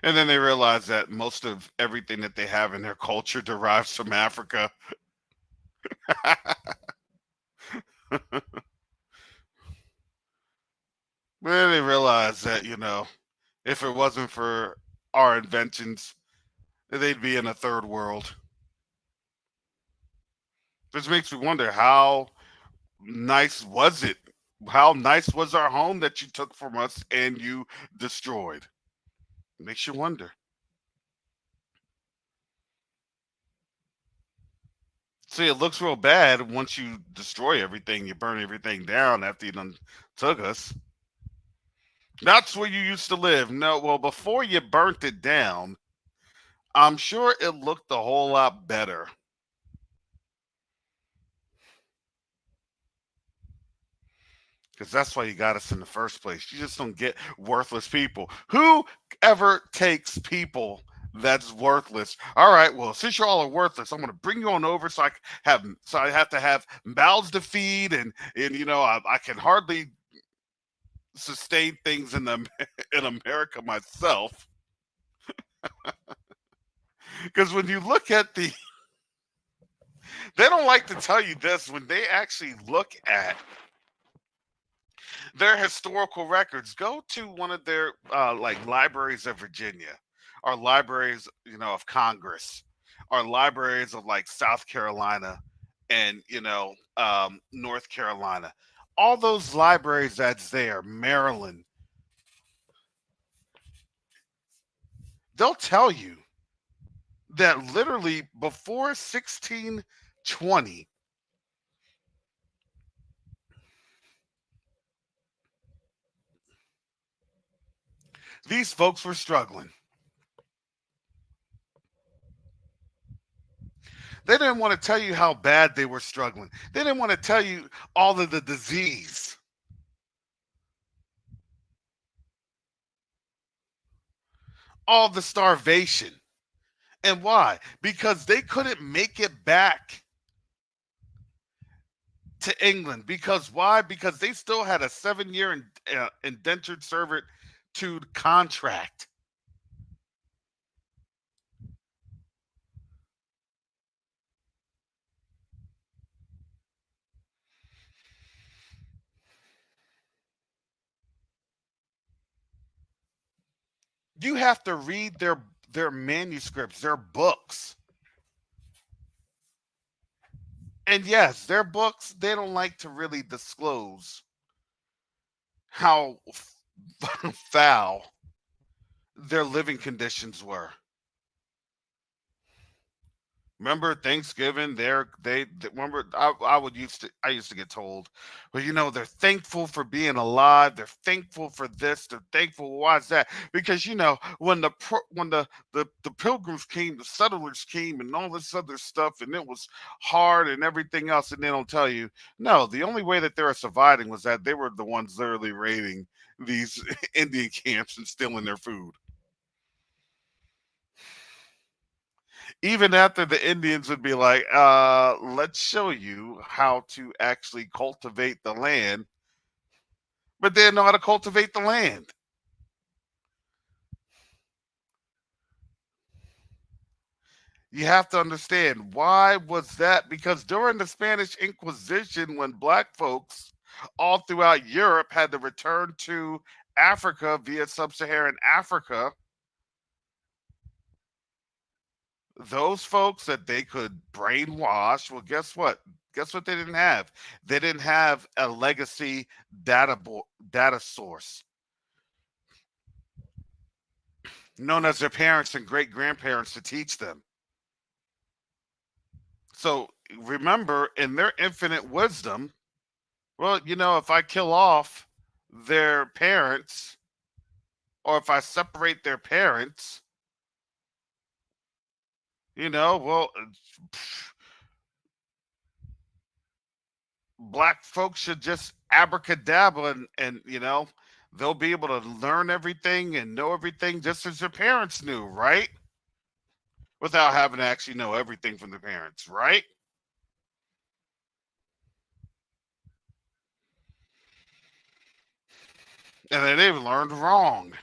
And then they realize that most of everything that they have in their culture derives from Africa. Then they realize that, if it wasn't for our inventions, they'd be in a third world. Which makes me wonder how nice was it? How nice was our home that you took from us and you destroyed? Makes you wonder. See, it looks real bad once you destroy everything, you burn everything down after you done took us. That's where you used to live. No, well, before you burnt it down, I'm sure it looked a whole lot better. Because that's why you got us in the first place. You just don't get worthless people. Who ever takes people that's worthless? All right, well, since you all are worthless, I'm going to bring you on over so I have to have mouths to feed, and I can hardly sustain things in America myself. Because when you look at they don't like to tell you this when they actually look at their historical records. Go to one of their like libraries of Virginia, or libraries, of Congress, or libraries of like South Carolina and North Carolina. All those libraries that's there, Maryland, they'll tell you that literally before 1620, these folks were struggling. They didn't want to tell you how bad they were struggling. They didn't want to tell you all of the disease, all the starvation. And why? Because they couldn't make it back to England. Because why? Because they still had a 7-year indentured servitude contract. You have to read their manuscripts, their books. And yes, their books, they don't like to really disclose how foul their living conditions were. Remember Thanksgiving? They remember. I used to get told, well, they're thankful for being alive. They're thankful for this. They're thankful. Why is that? Because when the pilgrims came, the settlers came, and all this other stuff, and it was hard and everything else, and they don't tell you. No, the only way that they were surviving was that they were the ones literally raiding these Indian camps and stealing their food. Even after the Indians would be like, let's show you how to actually cultivate the land, but they didn't know how to cultivate the land. You have to understand why was that? Because during the Spanish Inquisition, when black folks all throughout Europe had to return to Africa via sub-Saharan Africa, those folks that they could brainwash, well, guess what? Guess what they didn't have? They didn't have a legacy data source known as their parents and great grandparents to teach them. So remember, in their infinite wisdom, well, if I kill off their parents or if I separate their parents, well, black folks should just abracadabra and they'll be able to learn everything and know everything just as their parents knew, right? Without having to actually know everything from their parents, right? And then they've learned wrong.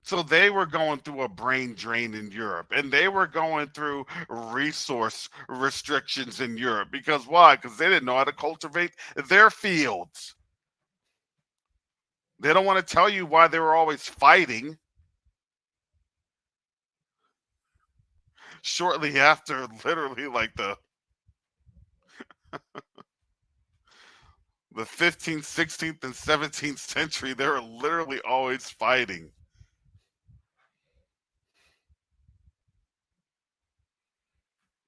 So they were going through a brain drain in Europe and they were going through resource restrictions in Europe. Because why? Because they didn't know how to cultivate their fields. They don't want to tell you why they were always fighting. Shortly after, literally like the 15th, 16th, and 17th century, they were literally always fighting.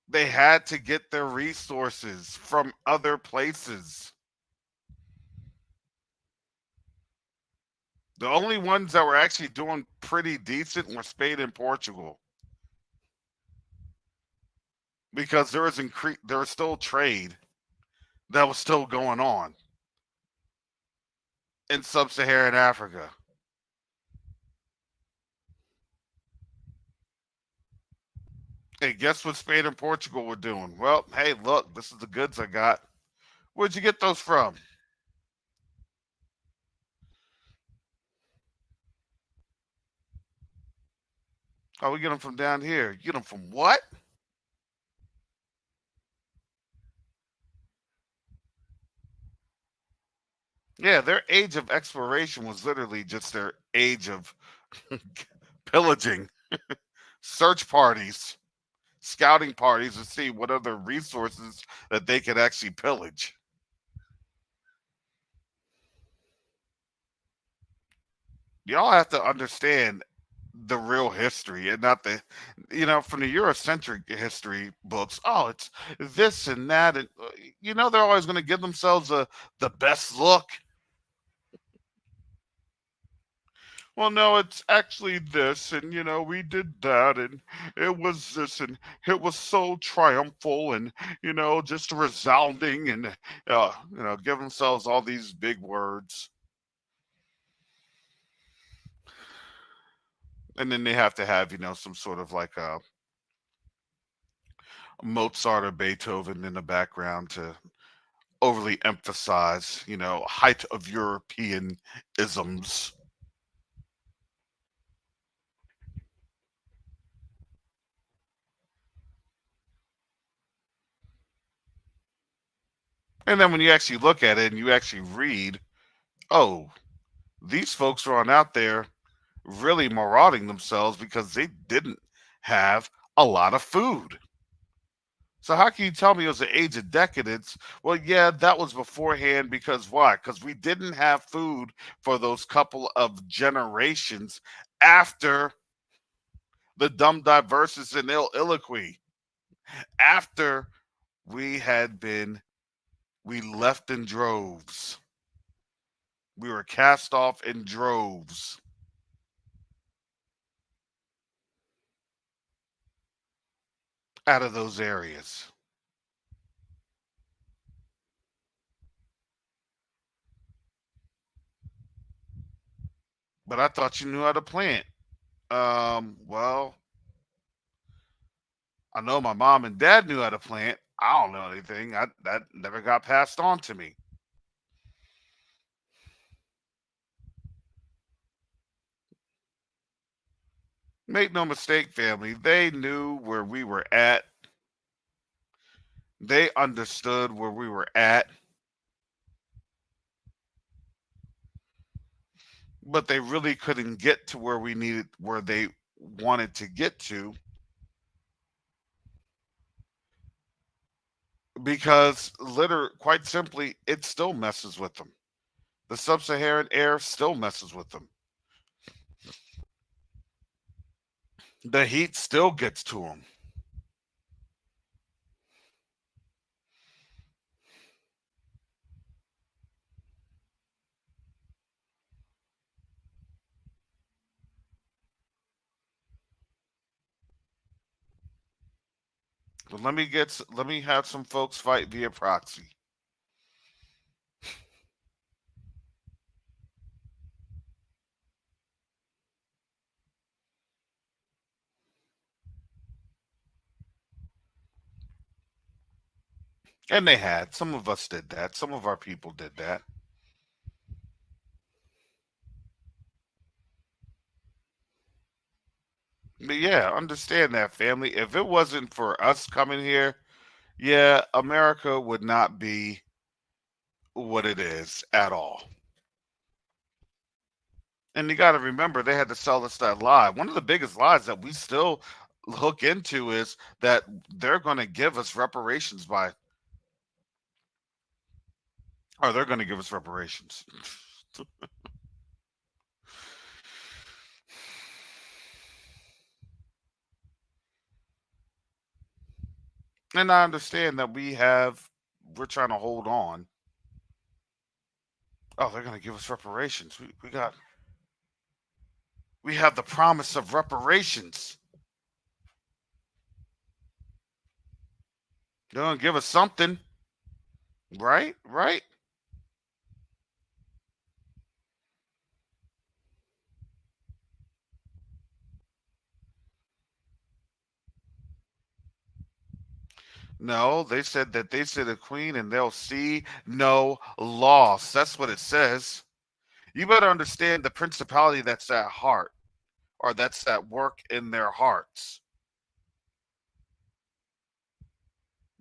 They had to get their resources from other places. The only ones that were actually doing pretty decent were Spain and Portugal because there was still trade that was still going on in sub-Saharan Africa. Hey, guess what Spain and Portugal were doing? Well, hey, look, this is the goods I got. Where'd you get those from? Oh, we get them from down here. You get them from what? Yeah, their age of exploration was literally just their age of pillaging, search parties, scouting parties to see what other resources that they could actually pillage. Y'all have to understand the real history and not from the Eurocentric history books. Oh, it's this and that, and they're always going to give themselves the best look. Well, no, it's actually this, and we did that, and it was this, and it was so triumphal, and just resounding, and give themselves all these big words, and then they have to have some sort of like a Mozart or Beethoven in the background to overly emphasize, height of European isms. And then when you actually look at it and you actually read, oh, these folks are on out there really marauding themselves because they didn't have a lot of food. So how can you tell me it was the age of decadence? Well, yeah, that was beforehand because why? Because we didn't have food for those couple of generations after the dumb diversus and ill illiquy. After we had been we left in droves. We were cast off in droves out of those areas. But I thought you knew how to plant. Well, I know my mom and dad knew how to plant. I don't know anything. That never got passed on to me. Make no mistake, family, they knew where we were at. They understood where we were at, but they really couldn't get to where they wanted to get to because quite simply, it still messes with them. The sub-Saharan air still messes with them. The heat still gets to them. But let me have some folks fight via proxy. And they had. Some of us did that. Some of our people did that. But yeah, understand that, family. If it wasn't for us coming here, yeah, America would not be what it is at all. And you got to remember, they had to sell us that lie. One of the biggest lies that we still hook into is that they're going to give us reparations by, or they're going to give us reparations. And I understand that we're trying to hold on. Oh, they're going to give us reparations. We have the promise of reparations. They're going to give us something, right? Right? No, they said that they sit a queen and they'll see no loss. That's what it says. You better understand the principality that's at heart or that's at work in their hearts.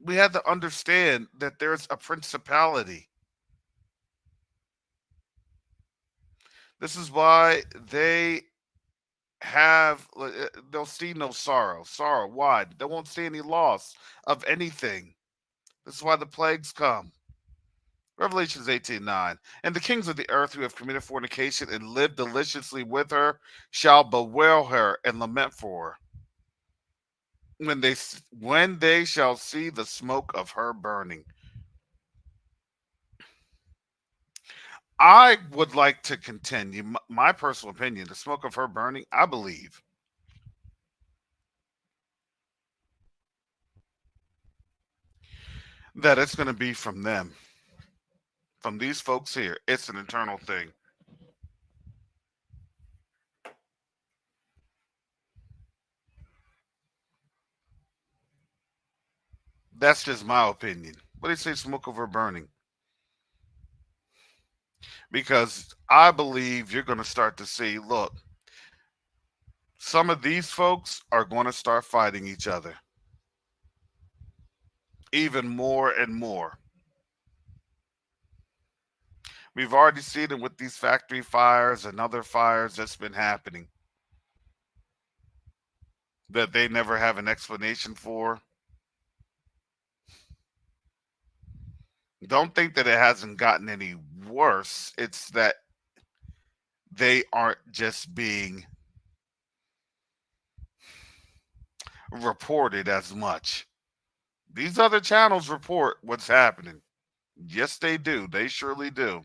We had to understand that there's a principality. This is why they'll see no sorrow. Sorrow. Why? They won't see any loss of anything. This is why the plagues come. Revelations 18:9. And the kings of the earth who have committed fornication and lived deliciously with her shall bewail her and lament for her when they shall see the smoke of her burning. I would like to continue my personal opinion. The smoke of her burning, I believe that it's going to be from them, from these folks here. It's an internal thing. That's just my opinion. What do you say, smoke of her burning? Because I believe you're going to start to see, look, some of these folks are going to start fighting each other even more and more. We've already seen it with these factory fires and other fires that's been happening that they never have an explanation for. Don't think that it hasn't gotten any worse. It's that they aren't just being reported as much. These other channels report what's happening. Yes, they do. They surely do.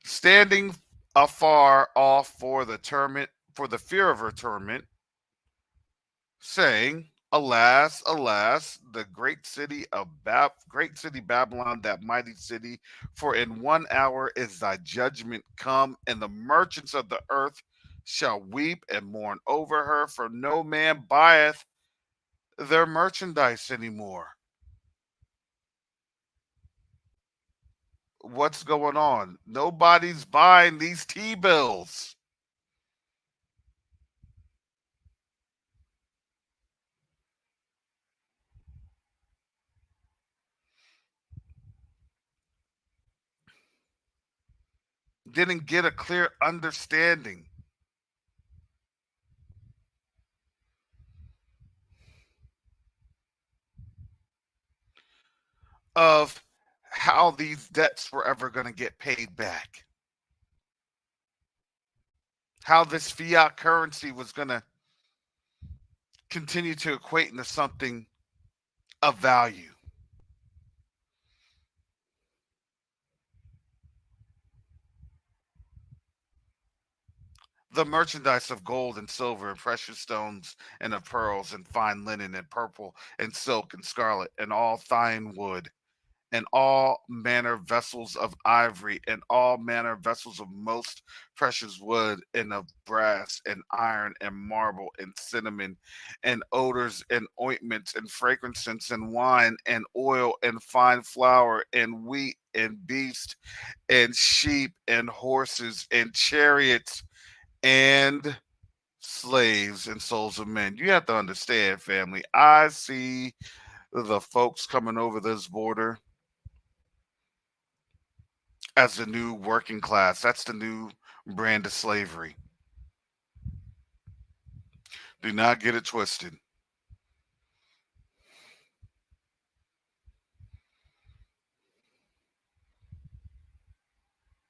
Standing afar off for the fear of retirement, saying, "Alas, alas, the great city Babylon, that mighty city, for in 1 hour is thy judgment come, and the merchants of the earth shall weep and mourn over her, for no man buyeth their merchandise anymore." What's going on? Nobody's buying these T bills didn't get a clear understanding of how these debts were ever going to get paid back, how this fiat currency was going to continue to equate into something of value. The merchandise of gold and silver and precious stones and of pearls and fine linen and purple and silk and scarlet and all fine wood and all manner vessels of ivory, and all manner vessels of most precious wood, and of brass, and iron, and marble, and cinnamon, and odors, and ointments, and frankincense, and wine, and oil, and fine flour, and wheat, and beast, and sheep, and horses, and chariots, and slaves, and souls of men. You have to understand, family. I see the folks coming over this border as the new working class. That's the new brand of slavery. Do not get it twisted.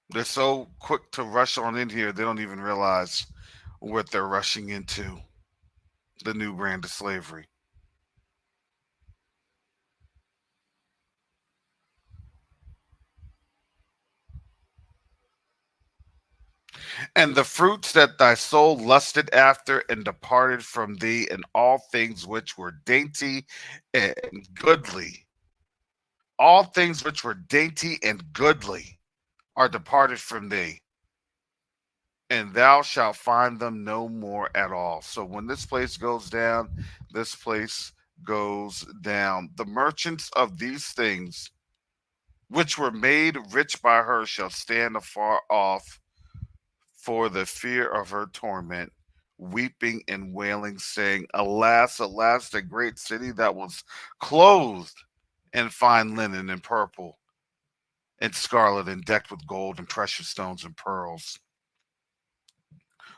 They're so quick to rush on in here, they don't even realize what they're rushing into, the new brand of slavery. And the fruits that thy soul lusted after and departed from thee, and all things which were dainty and goodly, all things which were dainty and goodly are departed from thee, and thou shalt find them no more at all. So when this place goes down, this place goes down. The merchants of these things, which were made rich by her, shall stand afar off for the fear of her torment, weeping and wailing, saying, "Alas, alas, the great city that was clothed in fine linen and purple and scarlet and decked with gold and precious stones and pearls.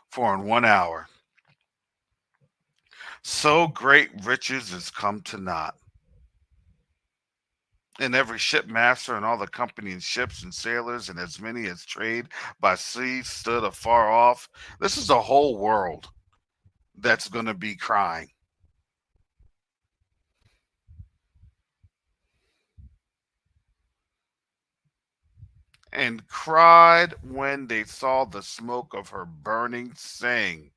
For in 1 hour so great riches is come to naught. And every shipmaster and all the company and ships and sailors and as many as trade by sea stood afar off." This is a whole world that's going to be crying. And cried when they saw the smoke of her burning, saying,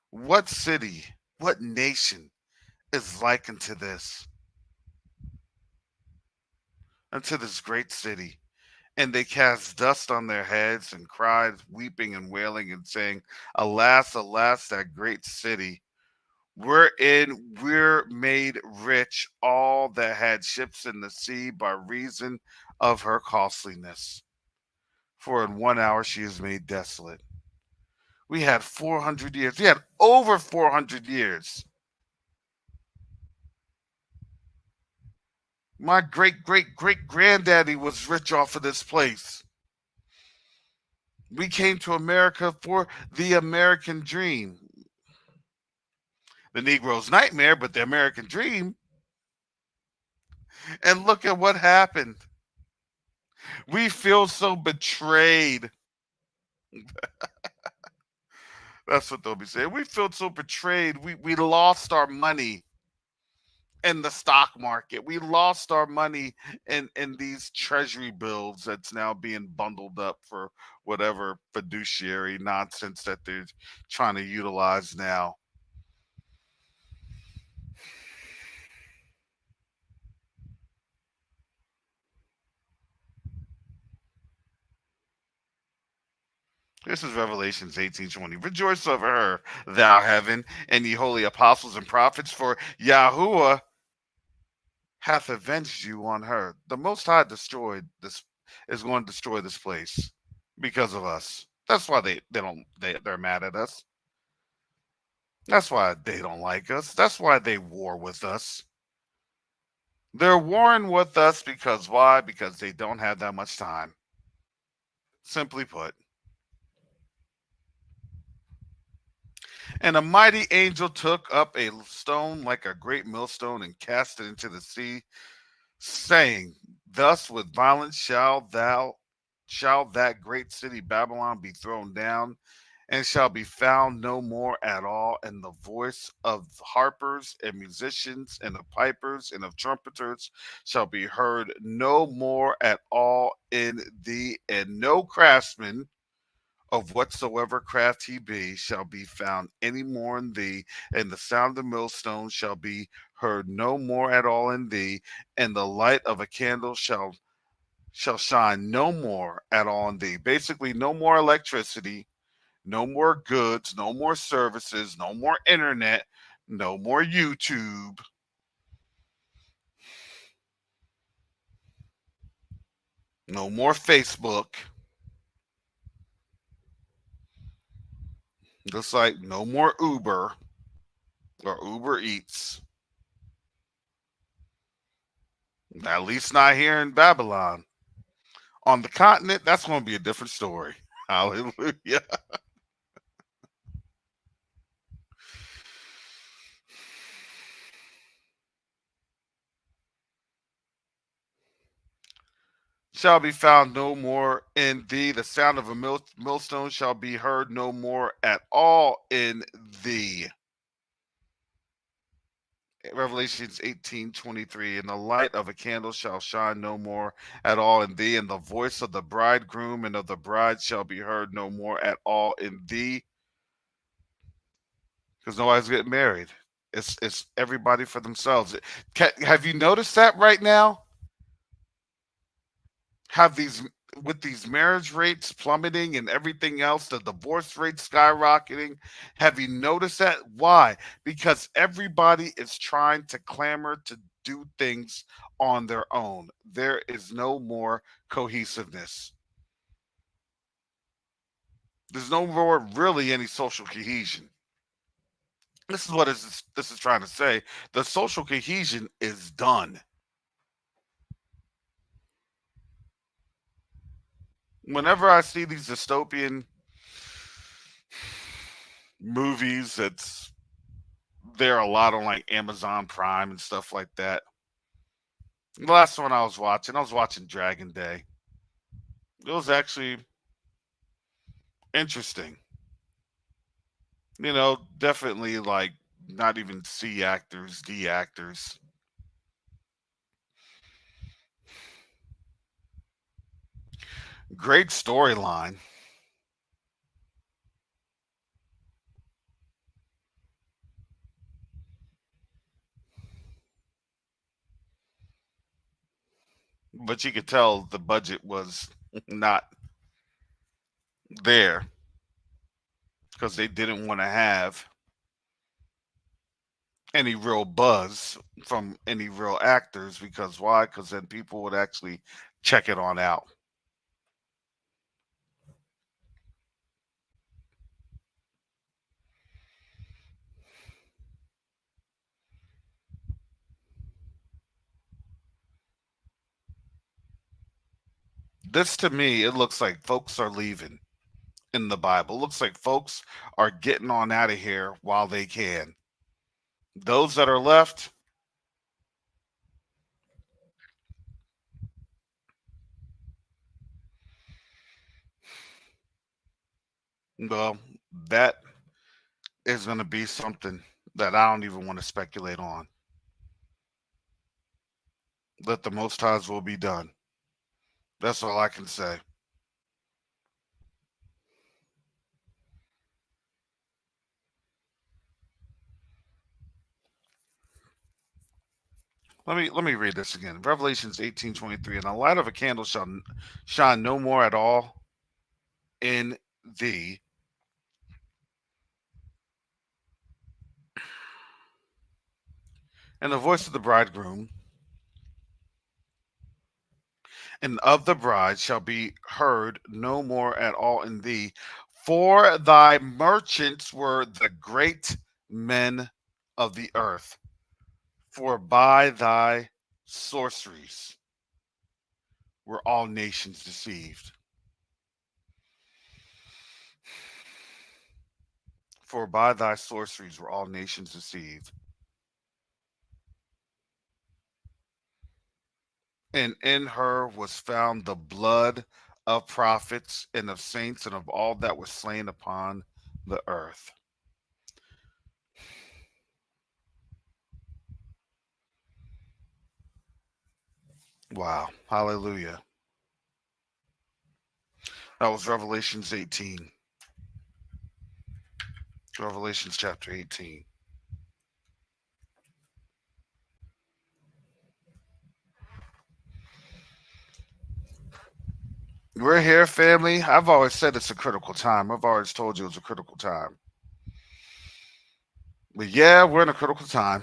"What city, what nation is like unto this great city?" And they cast dust on their heads and cried, weeping and wailing, and saying, "Alas, alas, that great city, wherein we're made rich, all that had ships in the sea by reason of her costliness. For in 1 hour she is made desolate." We had 400 years. We had over 400 years. My great great great granddaddy was rich off of this place. We came to America for the American dream. The Negro's nightmare, but the American dream. And look at what happened. We feel so betrayed. That's what they'll be saying. We feel so betrayed. We lost our money in the stock market. We lost our money in these treasury bills that's now being bundled up for whatever fiduciary nonsense that they're trying to utilize now. This is Revelations 18:20. Rejoice over her, thou heaven, and ye holy apostles and prophets, for Yahuwah hath avenged you on her. The Most High destroyed this is going to destroy this place because of us. That's why they're mad at us. That's why they don't like us. That's why they war with us. They're warring with us because why? Because they don't have that much time. Simply put. And a mighty angel took up a stone like a great millstone and cast it into the sea, saying, thus with violence shall that great city Babylon be thrown down, and shall be found no more at all. And the voice of harpers and musicians and of pipers and of trumpeters shall be heard no more at all in thee, and no craftsman of whatsoever craft he be shall be found any more in thee, and the sound of millstones shall be heard no more at all in thee, and the light of a candle shall shine no more at all in thee. Basically, no more electricity, no more goods, no more services, no more internet, no more YouTube, no more Facebook, just like no more Uber or Uber Eats. At least not here in Babylon. On the continent, that's going to be a different story. Hallelujah. Shall be found no more in thee. The sound of a millstone shall be heard no more at all in thee. Revelations 18:23. And the light of a candle shall shine no more at all in thee, and the voice of the bridegroom and of the bride shall be heard no more at all in thee, because nobody's getting married. It's everybody for themselves. Have you noticed that right now? Have these with these marriage rates plummeting and everything else, the divorce rate skyrocketing. Have you noticed that? Why? Because everybody is trying to clamor to do things on their own. There is no more cohesiveness. There's no more really any social cohesion. This is what this is trying to say. The social cohesion is done. Whenever I see these dystopian movies that's there a lot on like Amazon Prime and stuff like that. The last one I was watching Dragon Day. It was actually interesting. Definitely like not even C actors, D actors. Great storyline, but you could tell the budget was not there because they didn't want to have any real buzz from any real actors because why? Because then people would actually check it on out. This to me, it looks like folks are leaving. in the Bible. Looks like folks are getting on out of here while they can. Those that are left, well, that is going to be something that I don't even want to speculate on. Let the Most High's will be done. That's all I can say. Let me read this again. Revelations 18:23. And the light of a candle shall shine no more at all in thee, and the voice of the bridegroom and of the bride shall be heard no more at all in thee, for thy merchants were the great men of the earth, for by thy sorceries were all nations deceived. For by thy sorceries were all nations deceived. And in her was found the blood of prophets and of saints and of all that were slain upon the earth. Wow. Hallelujah. That was Revelations 18. Revelations chapter 18. We're here, family. I've always said it's a critical time. I've always told you it's a critical time. But yeah, we're in a critical time.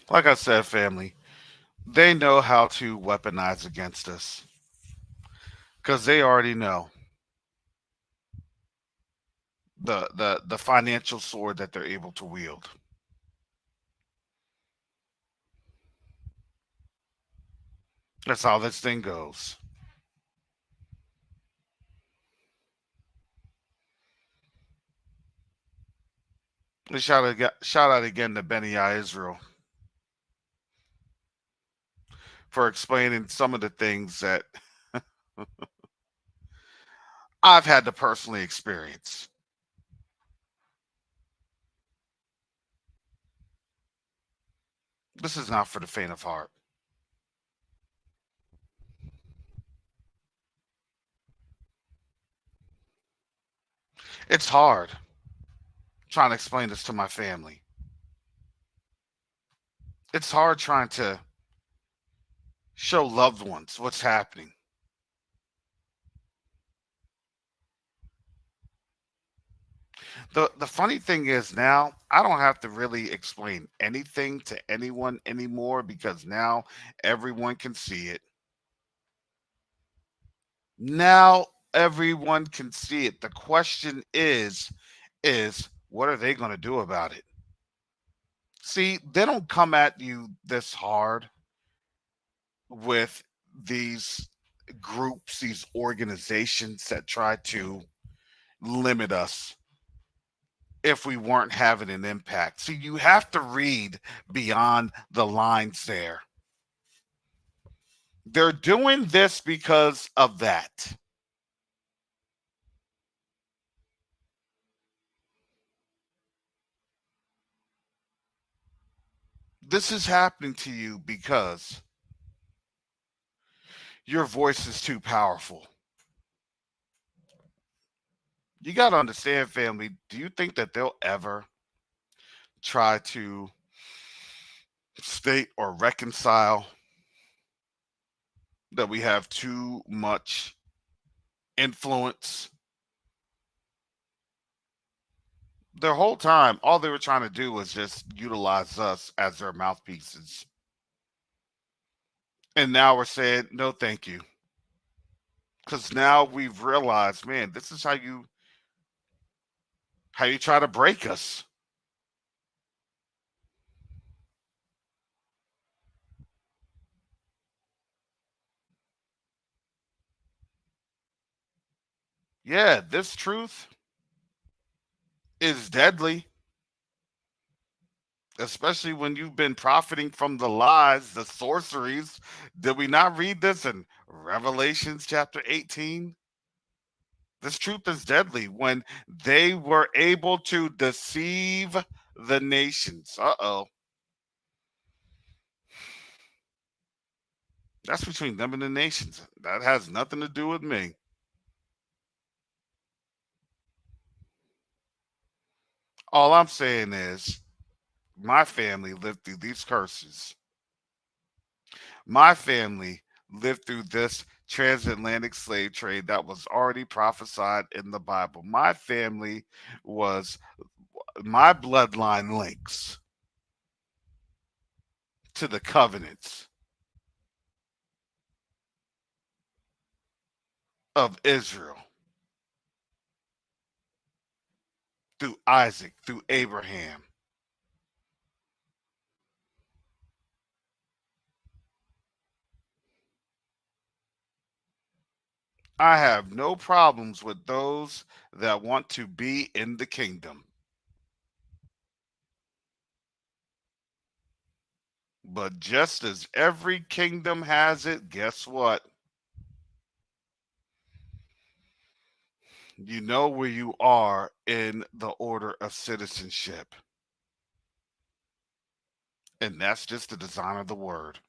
Like I said, family, they know how to weaponize against us because they already know the financial sword that they're able to wield. That's how this thing goes. Shout out again to Benny Israel for explaining some of the things that I've had to personally experience. This is not for the faint of heart. It's hard trying to explain this to my family. It's hard trying to show loved ones what's happening. The funny thing is now I don't have to really explain anything to anyone anymore because now everyone can see it. Now everyone can see it. The question is what are they going to do about it? See, they don't come at you this hard with these groups, these organizations that try to limit us if we weren't having an impact. See, you have to read beyond the lines there. They're doing this because of that. This is happening to you because your voice is too powerful. You got to understand, family. Do you think that they'll ever try to state or reconcile that we have too much influence? Their whole time, all they were trying to do was just utilize us as their mouthpieces. And now we're saying, no, thank you. Because now we've realized, man, this is how you try to break us. Yeah, this truth is deadly, especially when you've been profiting from the lies, the sorceries. Did we not read this in Revelations chapter 18? This truth is deadly when they were able to deceive the nations. Uh-oh. That's between them and the nations. That has nothing to do with me. All I'm saying is my family lived through these curses. My family lived through this transatlantic slave trade that was already prophesied in the Bible. My family was my bloodline links to the covenants of Israel through Isaac, through Abraham. I have no problems with those that want to be in the kingdom. But just as every kingdom has it, guess what? You know where you are in the order of citizenship. And that's just the design of the word.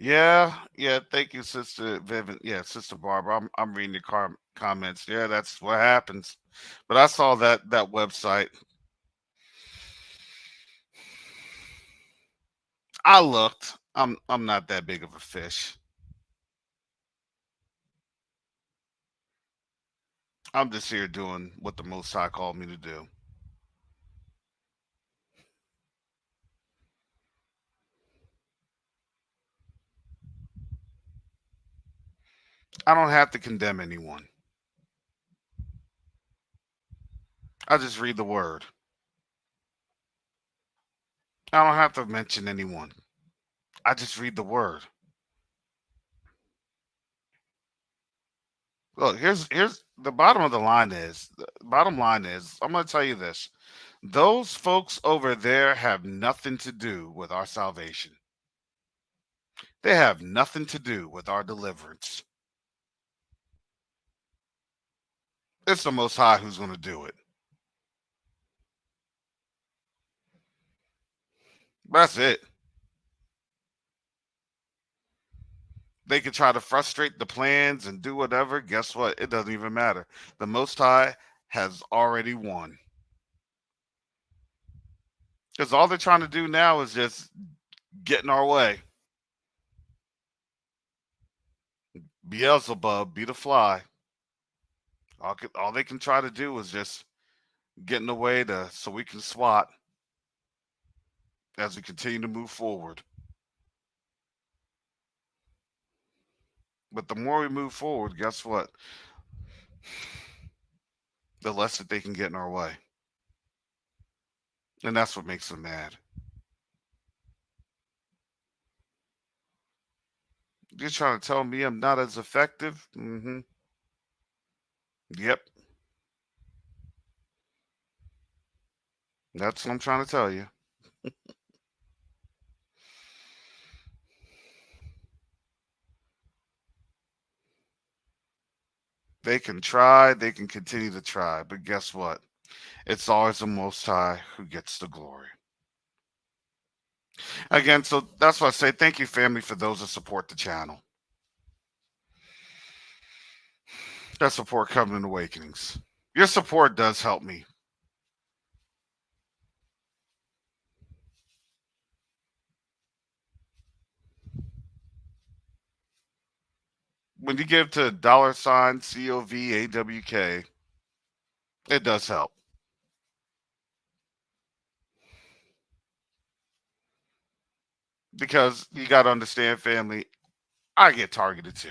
Yeah, yeah. Thank you, Sister Vivian. Yeah, Sister Barbara. I'm reading your comments. Yeah, that's what happens. But I saw that website. I looked. I'm not that big of a fish. I'm just here doing what the Most High called me to do. I don't have to condemn anyone. I just read the word. I don't have to mention anyone. I just read the word. Look, here's the bottom of the line is the bottom line is I'm gonna tell you this. Those folks over there have nothing to do with our salvation. They have nothing to do with our deliverance. It's the Most High who's gonna do it. That's it. They can try to frustrate the plans and do whatever. Guess what? It doesn't even matter. The Most High has already won. Because all they're trying to do now is just get in our way. Beelzebub be the fly. All they can try to do is just get in the way so we can swat as we continue to move forward. But the more we move forward, guess what? The less that they can get in our way. And that's what makes them mad. You're trying to tell me I'm not as effective? Mm-hmm. Yep. That's what I'm trying to tell you. They can try, they can continue to try, but guess what? It's always the Most High who gets the glory. Again, so that's why I say thank you, family, for those that support the channel, that support Covenant Awakenings. Your support does help me. when you give to dollar sign COVAWK, it does help because you got to understand, family. I get targeted too.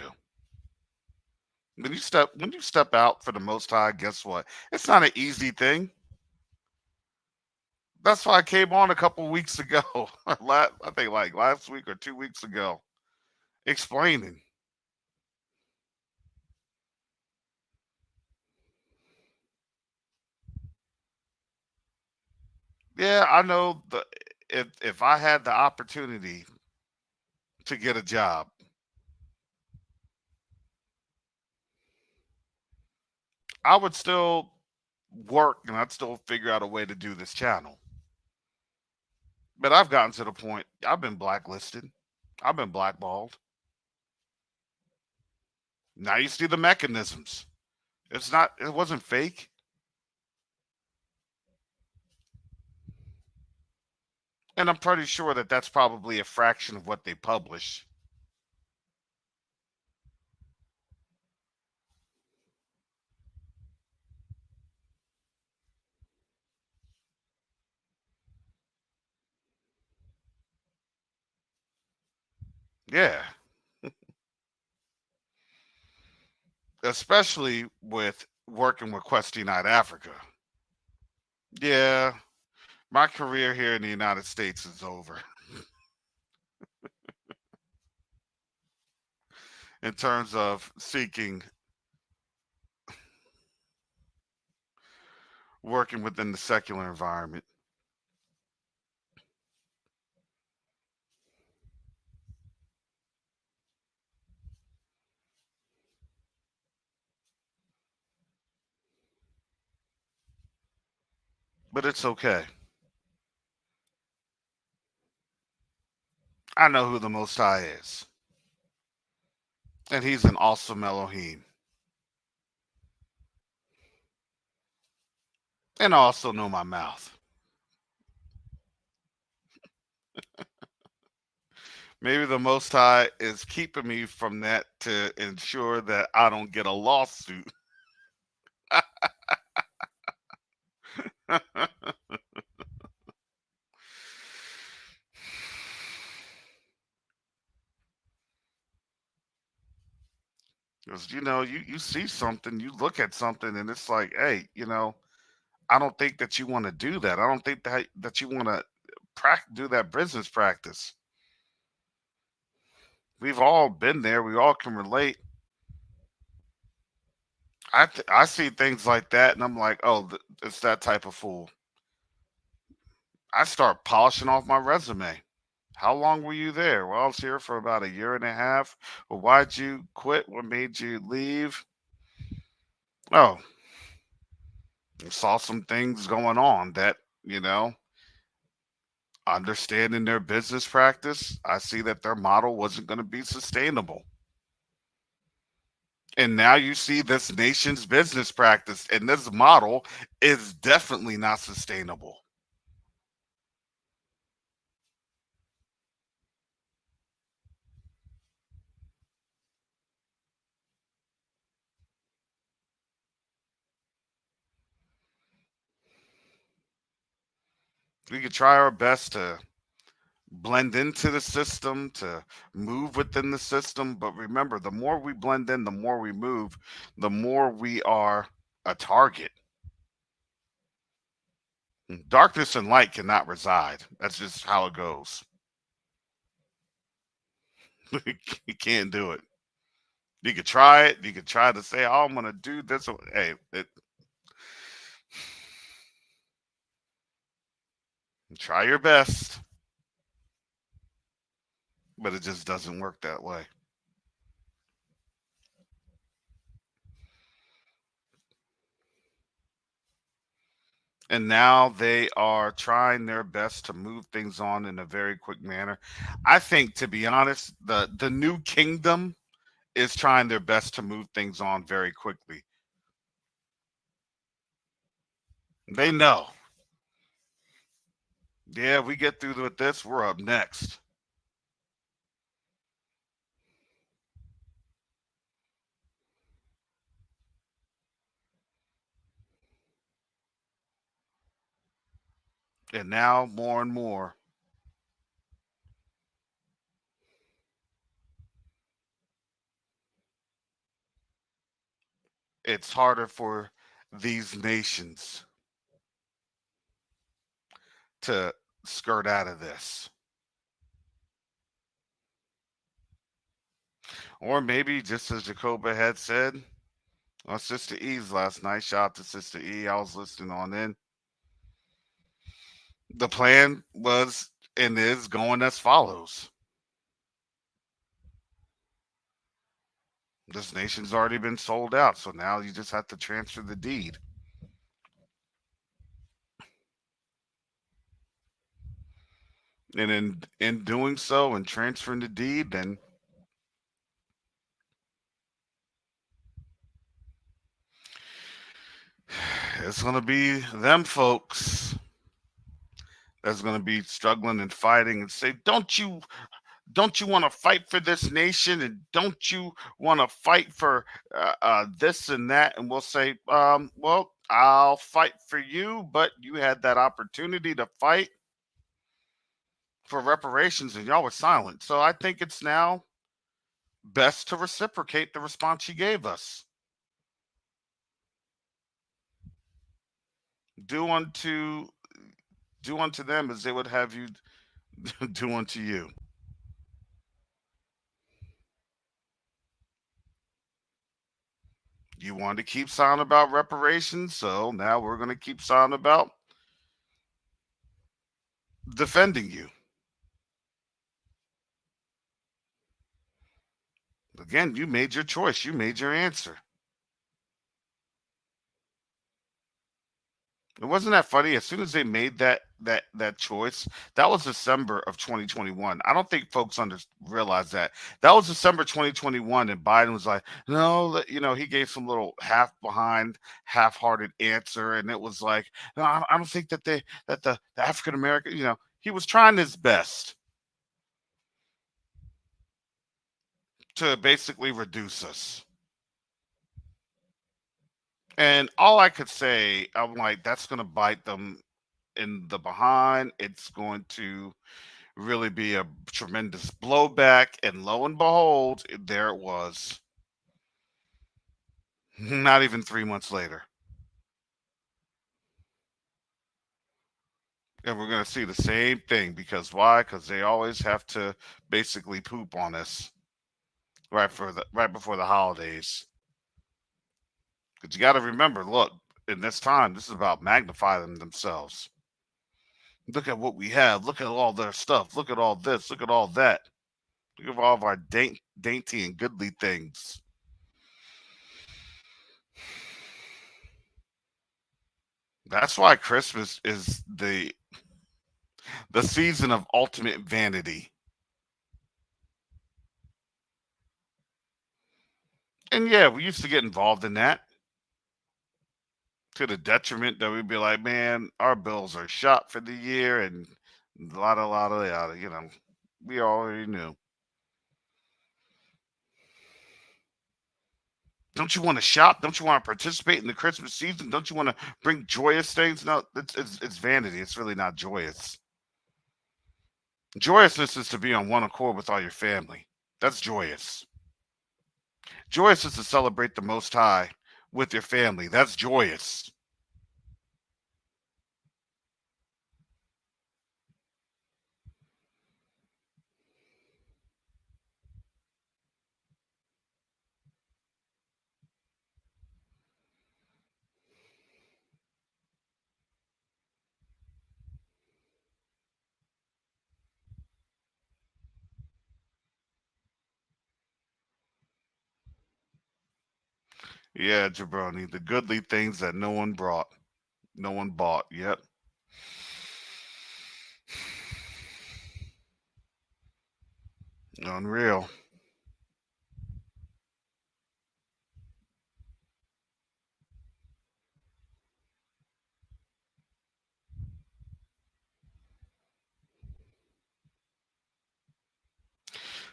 When you step out for the Most High, guess what? It's not an easy thing. That's why I came on a couple weeks ago. I think like last week or 2 weeks ago, explaining. Yeah, I know the if I had the opportunity to get a job, I would still work and I'd still figure out a way to do this channel. But I've gotten to the point. I've been blacklisted. I've been blackballed. Now you see the mechanisms. It's not. It wasn't fake. And I'm pretty sure that that's probably a fraction of what they publish. Yeah. Especially with working with Questy Night Africa. Yeah. My career here in the United States is over in terms of seeking working within the secular environment. But it's okay. I know who the Most High is. And he's an awesome Elohim. And I also know my mouth. Maybe the Most High is keeping me from that to ensure that I don't get a lawsuit. Because you see something, you look at something, and it's like, hey, I don't think that you want to do that. I don't think that you want to do that business practice. We've all been there. We all can relate. I see things like that, and I'm like, oh, it's that type of fool. I start polishing off my resume. How long were you there? Well, I was here for about a year and a half. Well, why'd you quit? What made you leave? Oh, I saw some things going on that, you know, understanding their business practice, I see that their model wasn't going to be sustainable. And now you see this nation's business practice, and this model is definitely not sustainable. We could try our best to blend into the system, to move within the system. But remember, the more we blend in, the more we move, the more we are a target. Darkness and light cannot reside. That's just how it goes. You can't do it. You could try it. You could try to say, "Oh, I'm going to do this." Hey, try your best, but it just doesn't work that way. And now they are trying their best to move things on in a very quick manner. I think, to be honest, the new kingdom is trying their best to move things on very quickly. They know. Yeah, we get through with this, we're up next. And now more and more, it's harder for these nations to skirt out of this. Or maybe, just as Jacoba had said on Sister E's last night, shout out to Sister E, I was listening on in. The plan was and is going as follows. This nation's already been sold out, so now you just have to transfer the deed. And in doing so and transferring the deed, then it's gonna be them folks that's gonna be struggling and fighting and say, don't you want to fight for this nation, and don't you want to fight for this and that? And we'll say, well, I'll fight for you, but you had that opportunity to fight for reparations and y'all were silent. So I think it's now best to reciprocate the response you gave us. Do unto do unto them as they would have you do unto you. You want to keep silent about reparations, so now we're going to keep silent about defending you. Again, you made your choice. You made your answer. It wasn't that funny. As soon as they made that choice, that was December of 2021. I don't think folks realize that that was December 2021, and Biden was like, "No," he gave some little half behind, half-hearted answer, and it was like, "No, I don't think that the African American," he was trying his best to basically reduce us. And all I could say, I'm like, that's going to bite them in the behind. It's going to really be a tremendous blowback. And lo and behold, there it was. Not even 3 months later. And we're going to see the same thing because why? Because they always have to basically poop on us right before the holidays. Because you got to remember, look, in this time, this is about magnifying themselves. Look at what we have. Look at all their stuff. Look at all this. Look at all that. Look at all of our dainty and goodly things. That's why Christmas is the season of ultimate vanity. And yeah, we used to get involved in that to the detriment that we'd be like, man, our bills are shot for the year and yada. We already knew. Don't you want to shop? Don't you want to participate in the Christmas season? Don't you want to bring joyous things? No, it's vanity. It's really not joyous. Joyousness is to be on one accord with all your family. That's joyous. Joyous is to celebrate the Most High with your family. That's joyous. Yeah, jabroni. The goodly things that no one brought, no one bought. Yep. Unreal.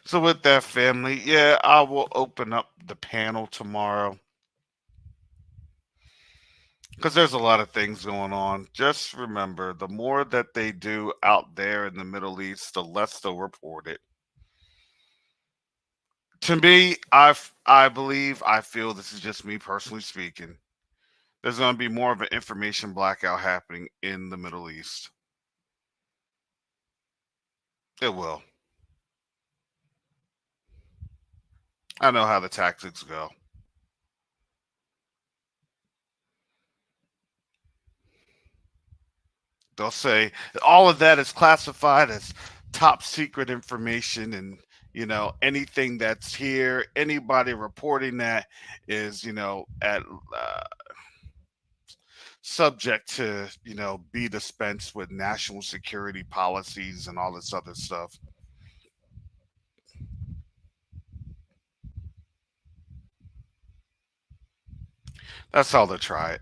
So with that, family, yeah, I will open up the panel tomorrow. Because there's a lot of things going on. Just remember, the more that they do out there in the Middle East, the less they'll report it. To me, I believe, I feel, this is just me personally speaking, there's going to be more of an information blackout happening in the Middle East. It will. I know how the tactics go. They'll say all of that is classified as top secret information, and anything that's here, anybody reporting that is at subject to be dispensed with national security policies and all this other stuff. That's how they try it.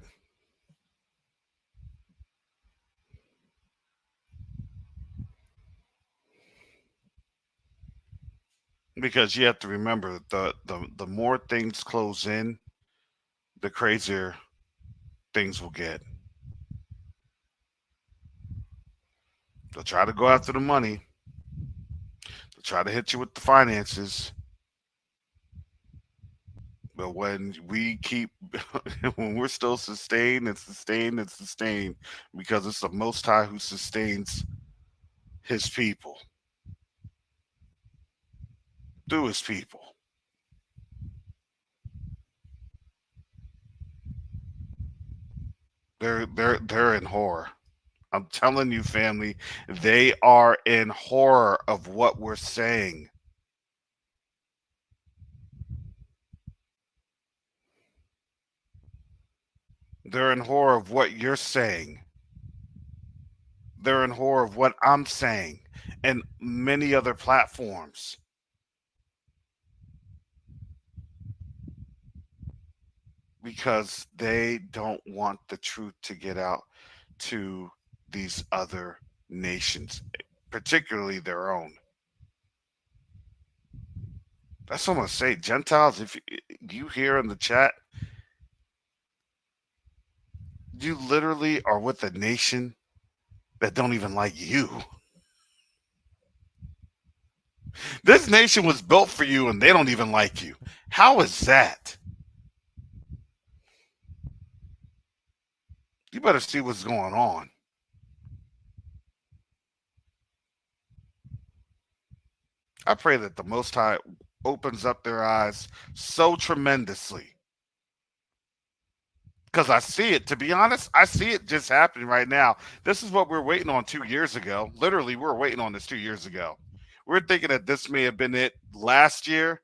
Because you have to remember, the more things close in, the crazier things will get. They'll try to go after the money. They'll try to hit you with the finances. But when we keep, when we're still sustained and sustained and sustained, because it's the Most High who sustains His people through His people. They're in horror. I'm telling you, family, they are in horror of what we're saying. They're in horror of what you're saying. They're in horror of what I'm saying, and many other platforms, because they don't want the truth to get out to these other nations, particularly their own. That's what I'm gonna say. Gentiles, if you hear in the chat, you literally are with a nation that don't even like you. This nation was built for you and they don't even like you. How is that? You better see what's going on. I pray that the Most High opens up their eyes so tremendously, because I see it. To be honest, I see it just happening right now. This is what we are waiting on 2 years ago. Literally, we were waiting on this 2 years ago. We're thinking that this may have been it last year,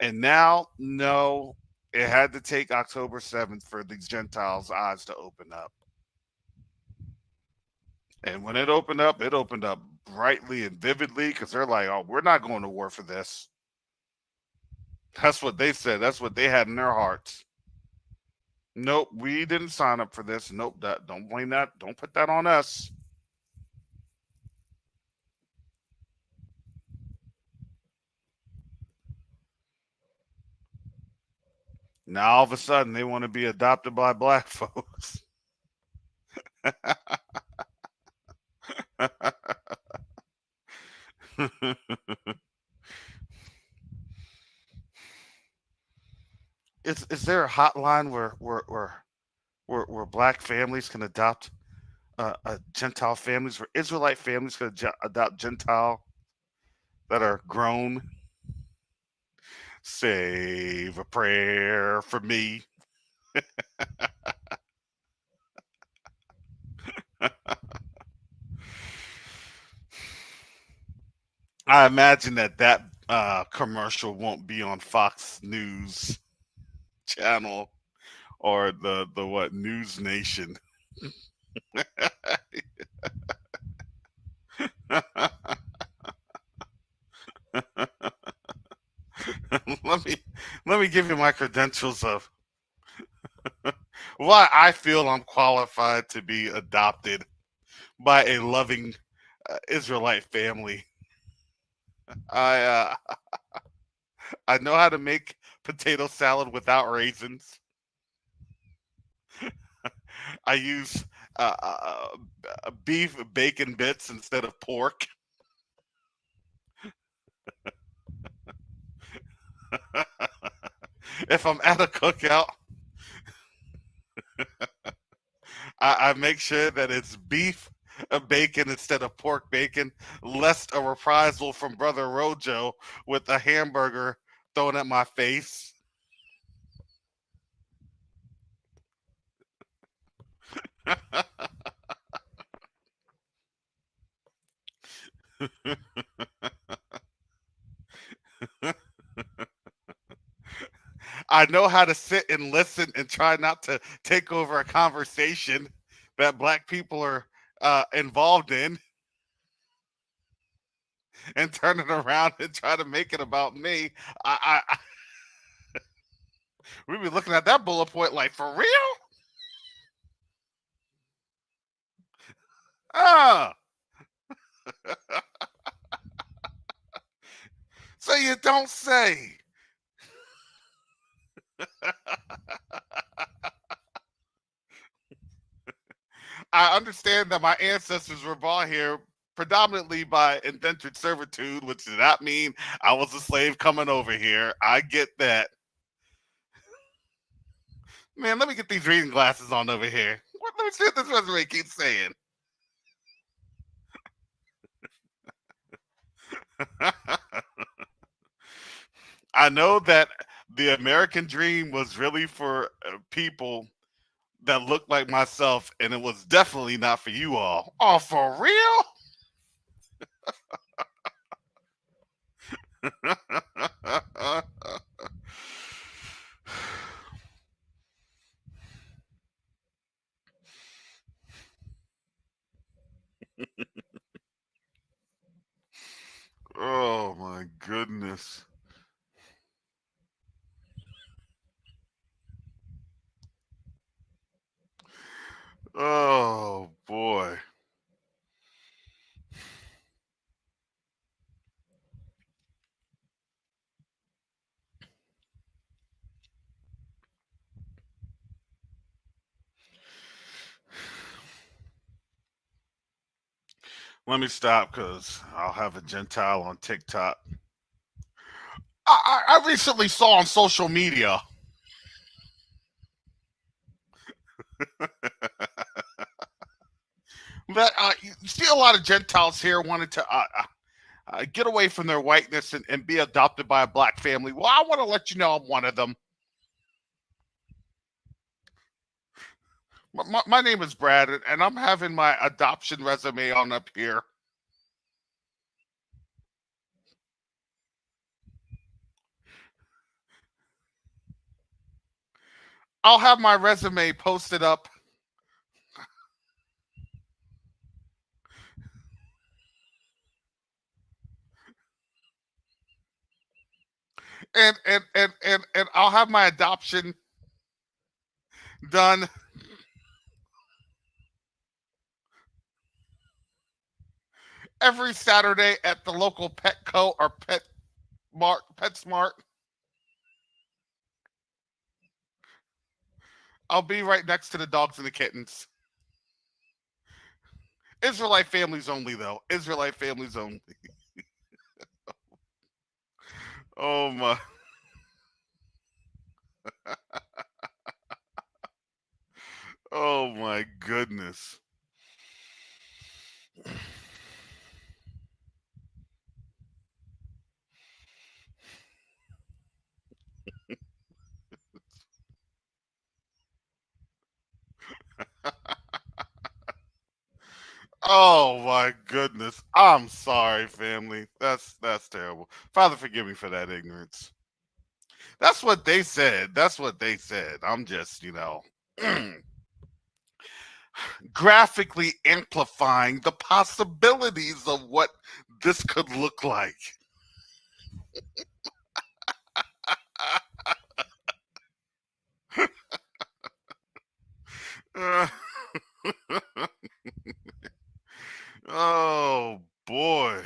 and now, no, it had to take October 7th for these Gentiles' eyes to open up. And when it opened up brightly and vividly, because they're like, oh, we're not going to war for this. That's what they said. That's what they had in their hearts. Nope, we didn't sign up for this. Nope, don't blame that. Don't put that on us. Now all of a sudden they want to be adopted by black folks. Is there a hotline where black families can adopt Gentile families, where Israelite families can adopt Gentile that are grown? Save a prayer for me. I imagine that commercial won't be on Fox News channel or the what, News Nation. let me let me give you my credentials of why I feel I'm qualified to be adopted by a loving Israelite family. I I know how to make potato salad without raisins. I use beef bacon bits instead of pork. If I'm at a cookout, I make sure that it's beef bacon instead of pork bacon, lest a reprisal from Brother Rojo with a hamburger thrown at my face. I know how to sit and listen and try not to take over a conversation that black people are involved in and turn it around and try to make it about me. I we be looking at that bullet point like, for real? Ah, so you don't say. I understand that my ancestors were brought here predominantly by indentured servitude, which did not mean I was a slave coming over here. I get that. Man, let me get these reading glasses on over here. Let me see what this resume keeps saying. I know that the American dream was really for people that looked like myself, and it was definitely not for you all. Oh, for real? Oh my goodness. Oh boy. Let me stop because I'll have a Gentile on TikTok. I recently saw on social media that you see a lot of Gentiles here wanted to get away from their whiteness and be adopted by a black family. Well, I want to let you know I'm one of them. My name is Brad, and I'm having my adoption resume on up here. I'll have my resume posted up. And I'll have my adoption done every Saturday at the local Petco or PetSmart. I'll be right next to the dogs and the kittens. Israelite families only, though. Israelite families only. Oh my. Oh my goodness. Oh my goodness. I'm sorry, family. That's terrible. Father, forgive me for that ignorance. That's what they said. That's what they said. I'm just, graphically amplifying the possibilities of what this could look like. Uh, oh boy.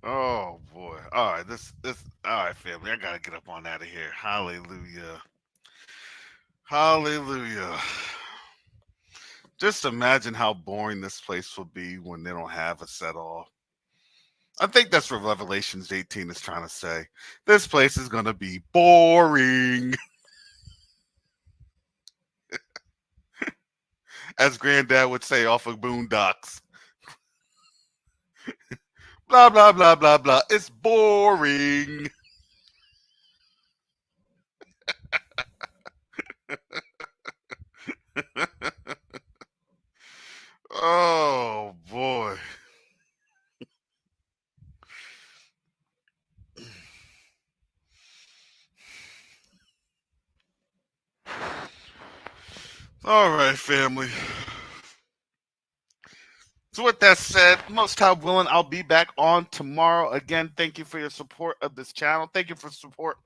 Oh boy. All right, all right, family. I gotta get up on out of here. Hallelujah. Hallelujah. Just imagine how boring this place will be when they don't have a set off. I think that's what Revelations 18 is trying to say. This place is gonna be boring. As Granddad would say off of Boondocks. Blah blah blah blah blah. It's boring. Oh boy. All right, family. So with that said, most high willing, I'll be back on tomorrow. Again, thank you for your support of this channel. Thank you for support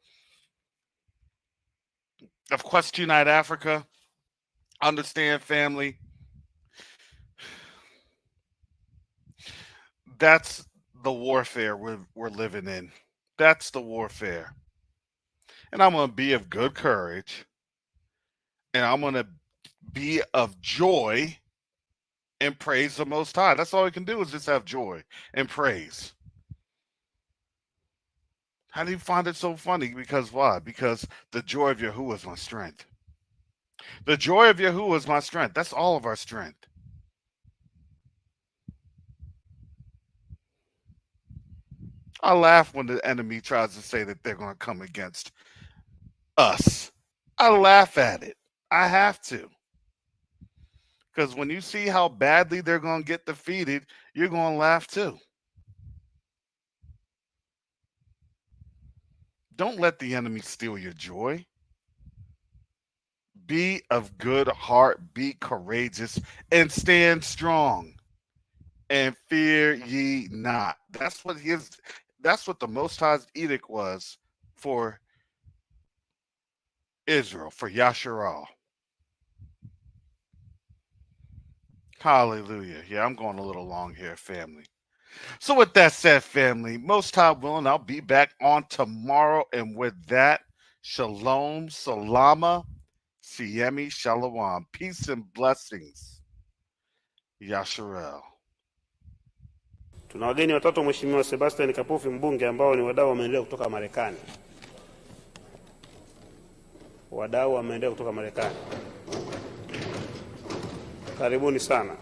of Quest Unite Africa. Understand, family. That's the warfare we're living in. That's the warfare. And I'm going to be of good courage. And I'm going to be of joy and praise the Most High. That's all we can do is just have joy and praise. How do you find it so funny? Because why? Because the joy of Yahuwah is my strength. The joy of Yahuwah is my strength. That's all of our strength. I laugh when the enemy tries to say that they're going to come against us. I laugh at it. I have to. Because when you see how badly they're going to get defeated, you're going to laugh too. Don't let the enemy steal your joy. Be of good heart, be courageous, and stand strong. And fear ye not. That's what the Most High's edict was for Israel, for Yasharal. Hallelujah. Yeah, I'm going a little long here, family. So with that said, family, most high willing, I'll be back on tomorrow. And with that, shalom, salama, siemi, shalom. Peace and blessings. Yasharel. Tuna wageni watatu, Mheshimiwa Sebastian Kapufi mbunge, ambao ni wadau wa maendeleo kutoka Marekani. Wadau wa maendeleo kutoka Marekani. Karibuni sana.